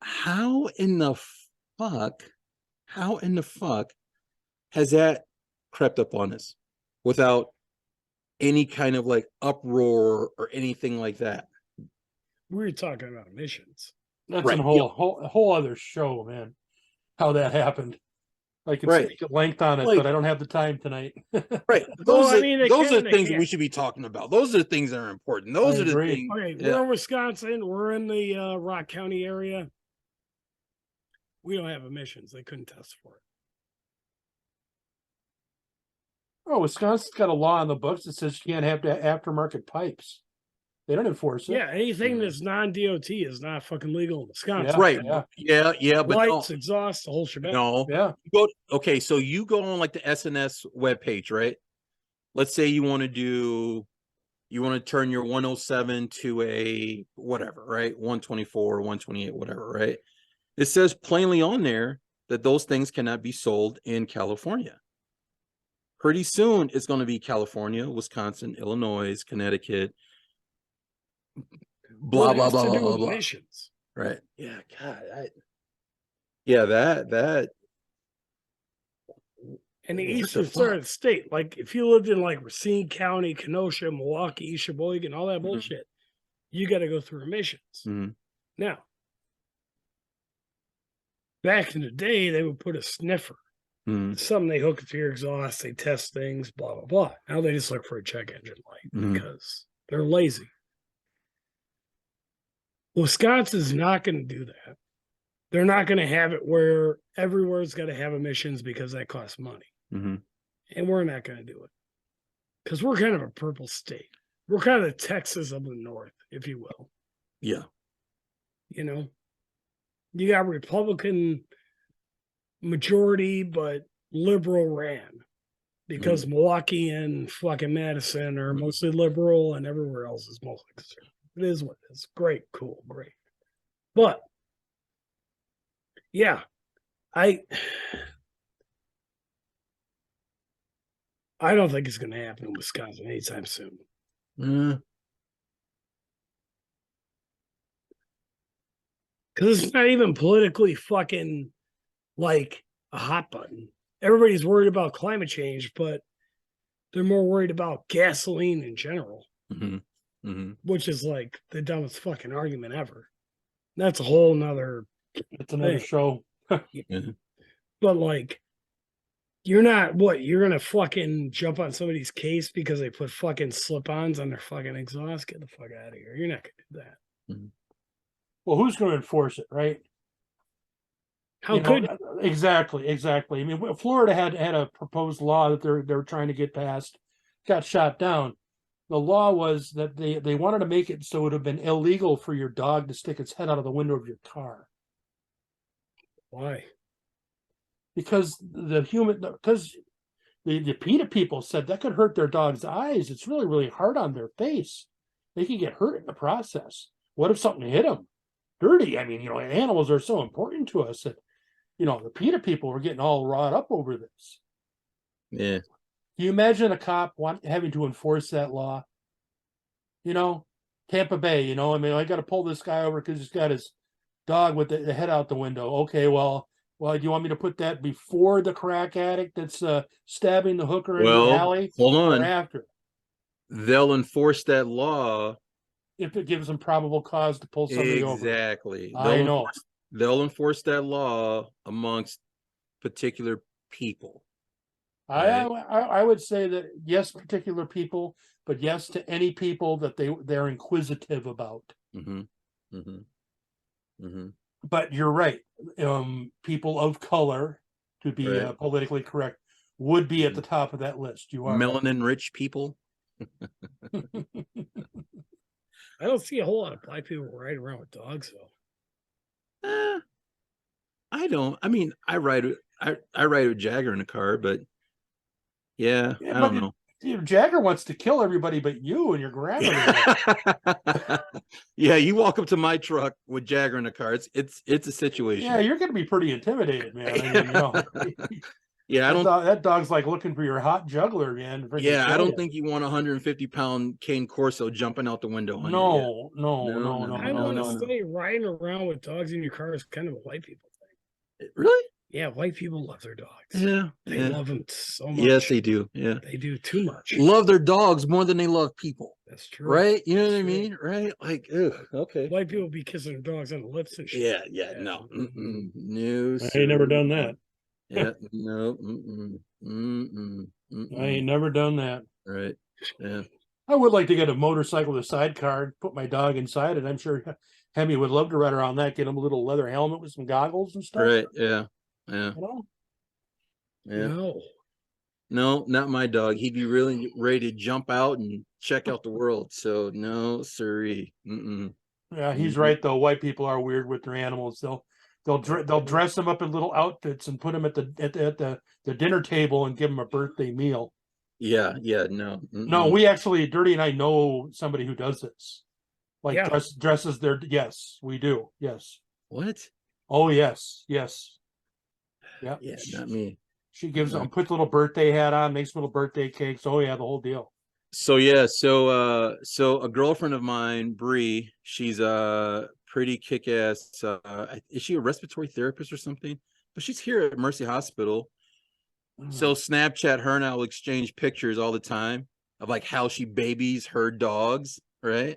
Speaker 2: How in the fuck has that crept up on us without any kind of like uproar or anything like that?
Speaker 3: We were talking about emissions.
Speaker 1: that's
Speaker 2: Right,
Speaker 1: a whole other show, man. How that happened. I could
Speaker 2: Right.
Speaker 1: speak at length on it,
Speaker 2: Like-
Speaker 1: but I don't have the time tonight.
Speaker 2: Right.
Speaker 3: Well,
Speaker 2: Those
Speaker 3: I
Speaker 2: are,
Speaker 3: mean, they
Speaker 2: those
Speaker 3: can,
Speaker 2: are
Speaker 3: they
Speaker 2: things that
Speaker 3: can't.
Speaker 2: we should be talking about. Those are the things that are important. Those
Speaker 1: I
Speaker 2: are the
Speaker 1: agree.
Speaker 2: things.
Speaker 3: Okay,
Speaker 2: Yeah.
Speaker 3: we're in Wisconsin. We're in the Rock County area. We don't have emissions. They couldn't test for it.
Speaker 1: Oh, Wisconsin's got a law on the books that says you can't have aftermarket pipes. They don't enforce it.
Speaker 3: Yeah, anything
Speaker 2: Mhm.
Speaker 3: that's non-DOT is not fucking legal in Wisconsin.
Speaker 1: Yeah,
Speaker 2: Right.
Speaker 1: yeah.
Speaker 2: Yeah. But no,
Speaker 3: Lights, exhaust, the whole shebang.
Speaker 2: no.
Speaker 1: Yeah.
Speaker 2: Okay, so you go on like the SNS webpage, right? Let's say you want to turn your 107 to a whatever, right? 124, 128, whatever, right? It says plainly on there that those things cannot be sold in California. Pretty soon it's going to be California, Wisconsin, Illinois, Connecticut, blah,
Speaker 3: What
Speaker 2: blah,
Speaker 3: has
Speaker 2: blah,
Speaker 3: to
Speaker 2: blah,
Speaker 3: do
Speaker 2: blah,
Speaker 3: with
Speaker 2: blah.
Speaker 3: emissions?
Speaker 2: Right. Yeah. God. Yeah. That.
Speaker 3: And the
Speaker 2: What the
Speaker 3: eastern
Speaker 2: fuck?
Speaker 3: third of the state, like if you lived in like Racine County, Kenosha, Milwaukee, East Sheboygan, all that bullshit, you got to go through emissions.
Speaker 2: Mhm.
Speaker 3: Now, back in the day, they would put a sniffer,
Speaker 2: Mhm.
Speaker 3: something they hook it to your exhaust, they test things, blah, blah, blah. Now they just look for a check engine light
Speaker 2: Mhm.
Speaker 3: because they're lazy. Wisconsin's not going to do that. They're not going to have it where everywhere's got to have emissions because that costs money.
Speaker 2: Mhm.
Speaker 3: And we're not going to do it because we're kind of a purple state. We're kind of Texas of the North, if you will.
Speaker 2: Yeah.
Speaker 3: You know, you got Republican majority, but liberal ran because Milwaukee and fucking Madison are mostly liberal and everywhere else is mostly conservative. It is what it is. Great, cool, great. But yeah, I don't think it's going to happen in Wisconsin anytime soon. Because it's not even politically fucking like a hot button. Everybody's worried about climate change, but they're more worried about gasoline in general,
Speaker 2: Mhm. Mhm.
Speaker 3: which is like the dumbest fucking argument ever. That's a whole nother
Speaker 1: It's another
Speaker 3: Hey.
Speaker 1: show.
Speaker 2: Mhm.
Speaker 3: but like You're not what? You're gonna fucking jump on somebody's case because they put fucking slip-ons on their fucking exhaust? Get the fuck out of here! You're not gonna do that.
Speaker 1: Well, who's going to enforce it, right?
Speaker 3: How
Speaker 1: You know,
Speaker 3: could
Speaker 1: exactly. I mean, Florida had a proposed law that they're trying to get passed, got shot down. The law was that they wanted to make it so it would have been illegal for your dog to stick its head out of the window of your car
Speaker 3: why?
Speaker 1: because the PETA people said that could hurt their dog's eyes. It's really, really hard on their face. They could get hurt in the process. What if something hit them? Dirty. I mean, animals are so important to us that, the PETA people were getting all wrought up over this.
Speaker 2: Yeah.
Speaker 1: Can you imagine a cop having to enforce that law? Tampa Bay, I mean, I got to pull this guy over because he's got his dog with the head out the window. Okay, well, do you want me to put that before the crack addict that's stabbing the hooker in the alley?
Speaker 2: Hold on.
Speaker 1: Or after?
Speaker 2: They'll enforce that law
Speaker 1: If it gives them probable cause to pull somebody over.
Speaker 2: exactly.
Speaker 1: I know.
Speaker 2: They'll enforce that law amongst particular people.
Speaker 1: I would say that yes, particular people, but yes to any people that they're inquisitive about. But you're right. People of color, to be politically correct, would be at the top of that list. You are
Speaker 2: melanin rich people.
Speaker 3: I don't see a whole lot of black people riding around with dogs though.
Speaker 2: I don't. I mean, I ride with Jagger in a car, but yeah, I don't know.
Speaker 1: Jagger wants to kill everybody but you and your grandmother.
Speaker 2: Yeah, you walk up to my truck with Jagger in a car. It's a situation.
Speaker 1: Yeah, you're going to be pretty intimidated, man. I mean,
Speaker 2: yeah,
Speaker 1: that dog's like looking for your hot juggler, man.
Speaker 2: Yeah, I don't think you want 150-pound cane Corso jumping out the window.
Speaker 1: No.
Speaker 3: I want to say riding around with dogs in your car is kind of a white people thing.
Speaker 2: Really?
Speaker 3: Yeah, white people love their dogs.
Speaker 2: Yeah,
Speaker 3: they love them so much.
Speaker 2: Yes, they do. Yeah,
Speaker 3: they do too much.
Speaker 2: Love their dogs more than they love people.
Speaker 3: That's true,
Speaker 2: right? You know what I mean, right? Like, okay.
Speaker 3: White people be kissing their dogs on the lips and shit.
Speaker 2: Yeah. No, no.
Speaker 1: I ain't never done that.
Speaker 2: Yeah, no.
Speaker 1: I ain't never done that.
Speaker 2: Right. Yeah.
Speaker 1: I would like to get a motorcycle with a sidecar and put my dog inside it. I'm sure Hemi would love to ride around that. Get him a little leather helmet with some goggles and stuff.
Speaker 2: Right. Yeah. Yeah.
Speaker 3: Yeah.
Speaker 2: No, not my dog. He'd be really ready to jump out and check out the world. So no, siree.
Speaker 1: Yeah, he's right though. White people are weird with their animals. They'll dress them up in little outfits and put them at the dinner table and give them a birthday meal.
Speaker 2: Yeah, no.
Speaker 1: No, we actually, Dirty and I know somebody who does this. Like dresses their, yes, we do. Yes.
Speaker 2: What?
Speaker 1: Oh, yes. Yeah.
Speaker 2: Yeah, not me.
Speaker 1: She gives them, puts a little birthday hat on, makes little birthday cakes. Oh yeah, the whole deal.
Speaker 2: So yeah, so a girlfriend of mine, Bree, she's pretty kick-ass. Is she a respiratory therapist or something? But she's here at Mercy Hospital. So Snapchat, her and I will exchange pictures all the time of like how she babies her dogs, right?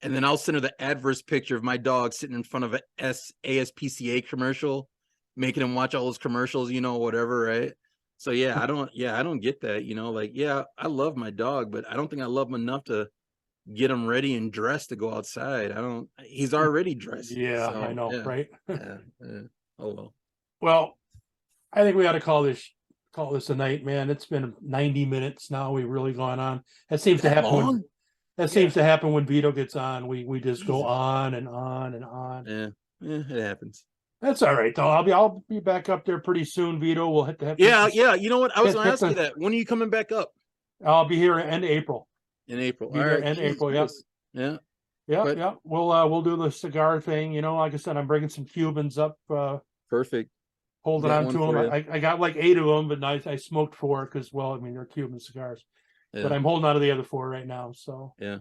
Speaker 2: And then I'll send her the adverse picture of my dog sitting in front of a ASPCA commercial, making him watch all those commercials, whatever, right? So yeah, I don't get that, like, yeah, I love my dog, but I don't think I love him enough to get him ready and dressed to go outside. He's already dressed.
Speaker 1: Yeah, so, I know,
Speaker 2: yeah.
Speaker 1: right?
Speaker 2: Oh
Speaker 1: well, I think we ought to call this a night, man. It's been 90 minutes now. We've really gone on. That seems to happen. Seems to happen when Vito gets on. We just go on and on and on.
Speaker 2: Yeah, it happens.
Speaker 1: That's all right, though. I'll be back up there pretty soon, Vito. We'll hit the
Speaker 2: yeah. You know what? I was going to ask you that. When are you coming back up?
Speaker 1: I'll be here end April.
Speaker 2: In April.
Speaker 1: All right. End April. Yeah. We'll do the cigar thing. Like I said, I'm bringing some Cubans up.
Speaker 2: Perfect.
Speaker 1: Holding on to them. I got like 8 of them, but I smoked 4 because, they're Cuban cigars. Yeah. But I'm holding on to the other 4 right now. So
Speaker 2: yeah.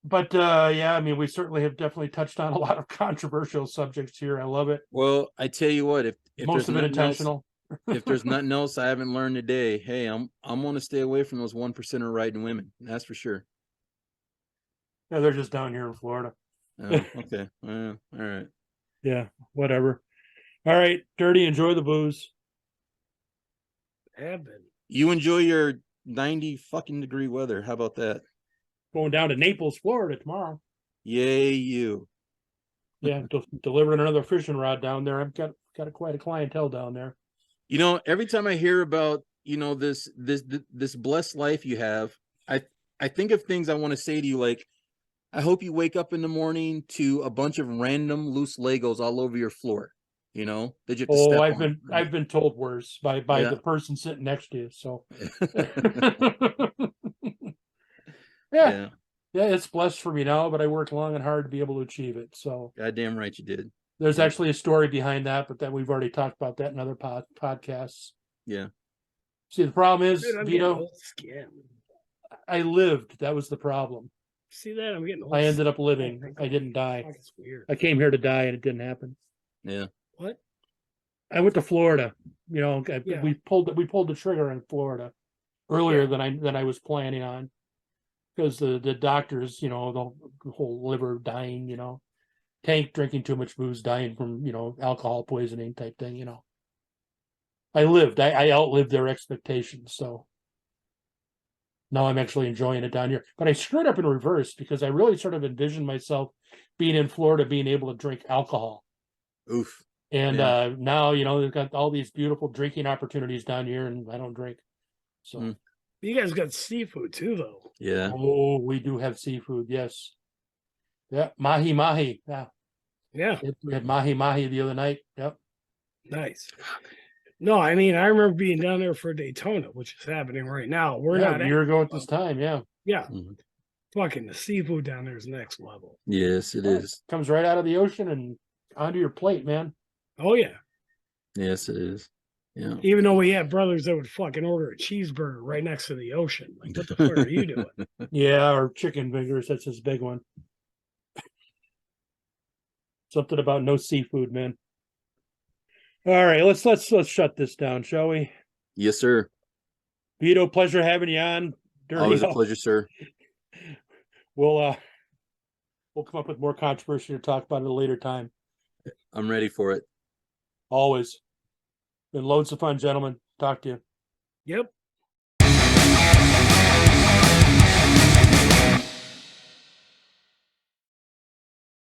Speaker 1: But we certainly have definitely touched on a lot of controversial subjects here. I love it.
Speaker 2: Well, I tell you what, if
Speaker 1: most of it intentional.
Speaker 2: If there's nothing else I haven't learned today, hey, I'm going to stay away from those 1%er riding women. That's for sure.
Speaker 1: Yeah, they're just down here in Florida.
Speaker 2: Oh, okay. All right.
Speaker 1: Yeah, whatever. All right, Dirty. Enjoy the booze.
Speaker 3: Have been.
Speaker 2: You enjoy your 90 fucking degree weather. How about that?
Speaker 1: Going down to Naples, Florida tomorrow.
Speaker 2: Yay, you.
Speaker 1: Yeah, delivering another fishing rod down there. I've got quite a clientele down there.
Speaker 2: You know, every time I hear about, this blessed life you have, I think of things I want to say to you, like, I hope you wake up in the morning to a bunch of random loose Legos all over your floor, that you have to step on.
Speaker 1: I've been told worse by
Speaker 2: Yeah.
Speaker 1: the person sitting next to you. So yeah, it's blessed for me now, but I worked long and hard to be able to achieve it. So
Speaker 2: Goddamn right you did.
Speaker 1: there's
Speaker 2: Yeah.
Speaker 1: actually a story behind that, but that we've already talked about that in other podcasts.
Speaker 2: Yeah.
Speaker 1: See, the problem is,
Speaker 3: Dude, I'm
Speaker 1: Vito,
Speaker 3: getting old skin.
Speaker 1: I lived. That was the problem.
Speaker 3: See that? I'm getting old.
Speaker 1: I ended up
Speaker 3: skin.
Speaker 1: living. I didn't die.
Speaker 3: Fuck, it's weird.
Speaker 1: I came here to die, and it didn't happen.
Speaker 2: Yeah.
Speaker 3: What?
Speaker 1: I went to Florida.
Speaker 3: Yeah.
Speaker 1: We pulled the trigger in Florida earlier
Speaker 3: Yeah.
Speaker 1: than I was planning on, because the doctors, the whole liver dying, tank drinking too much booze, dying from alcohol poisoning type thing. I lived. I outlived their expectations. So now I'm actually enjoying it down here. But I screwed up in reverse, because I really sort of envisioned myself being in Florida, being able to drink alcohol.
Speaker 2: Oof.
Speaker 1: And
Speaker 2: Yeah.
Speaker 1: now, they've got all these beautiful drinking opportunities down here, and I don't drink. So,
Speaker 3: You guys got seafood too, though.
Speaker 2: Yeah.
Speaker 1: oh, we do have seafood. Yes. Yeah. Mahi mahi. Yeah.
Speaker 3: Yeah.
Speaker 1: We had mahi mahi the other night. Yep.
Speaker 3: Nice. No, I mean, I remember being down there for Daytona, which is happening right now. We're
Speaker 1: Yeah,
Speaker 3: not
Speaker 1: a year ago at this time. Yeah.
Speaker 3: Yeah.
Speaker 2: Mhm.
Speaker 3: Fucking the seafood down there is next level.
Speaker 2: Yes, it is.
Speaker 1: Comes right out of the ocean and onto your plate, man.
Speaker 3: Oh, yeah.
Speaker 2: Yes, it is. Yeah.
Speaker 3: Even though we had brothers that would fucking order a cheeseburger right next to the ocean. Like, what the fuck are you doing?
Speaker 1: Yeah, or chicken fingers. That's his big one. Something about no seafood, man. All right, let's shut this down, shall we?
Speaker 2: Yes, sir.
Speaker 1: Vito, pleasure having you on. Dirty
Speaker 2: Always a
Speaker 1: Elf.
Speaker 2: pleasure, sir.
Speaker 1: We'll come up with more controversy to talk about at a later time.
Speaker 2: I'm ready for it.
Speaker 1: Always. Been loads of fun, gentlemen. Talk to you.
Speaker 3: Yep.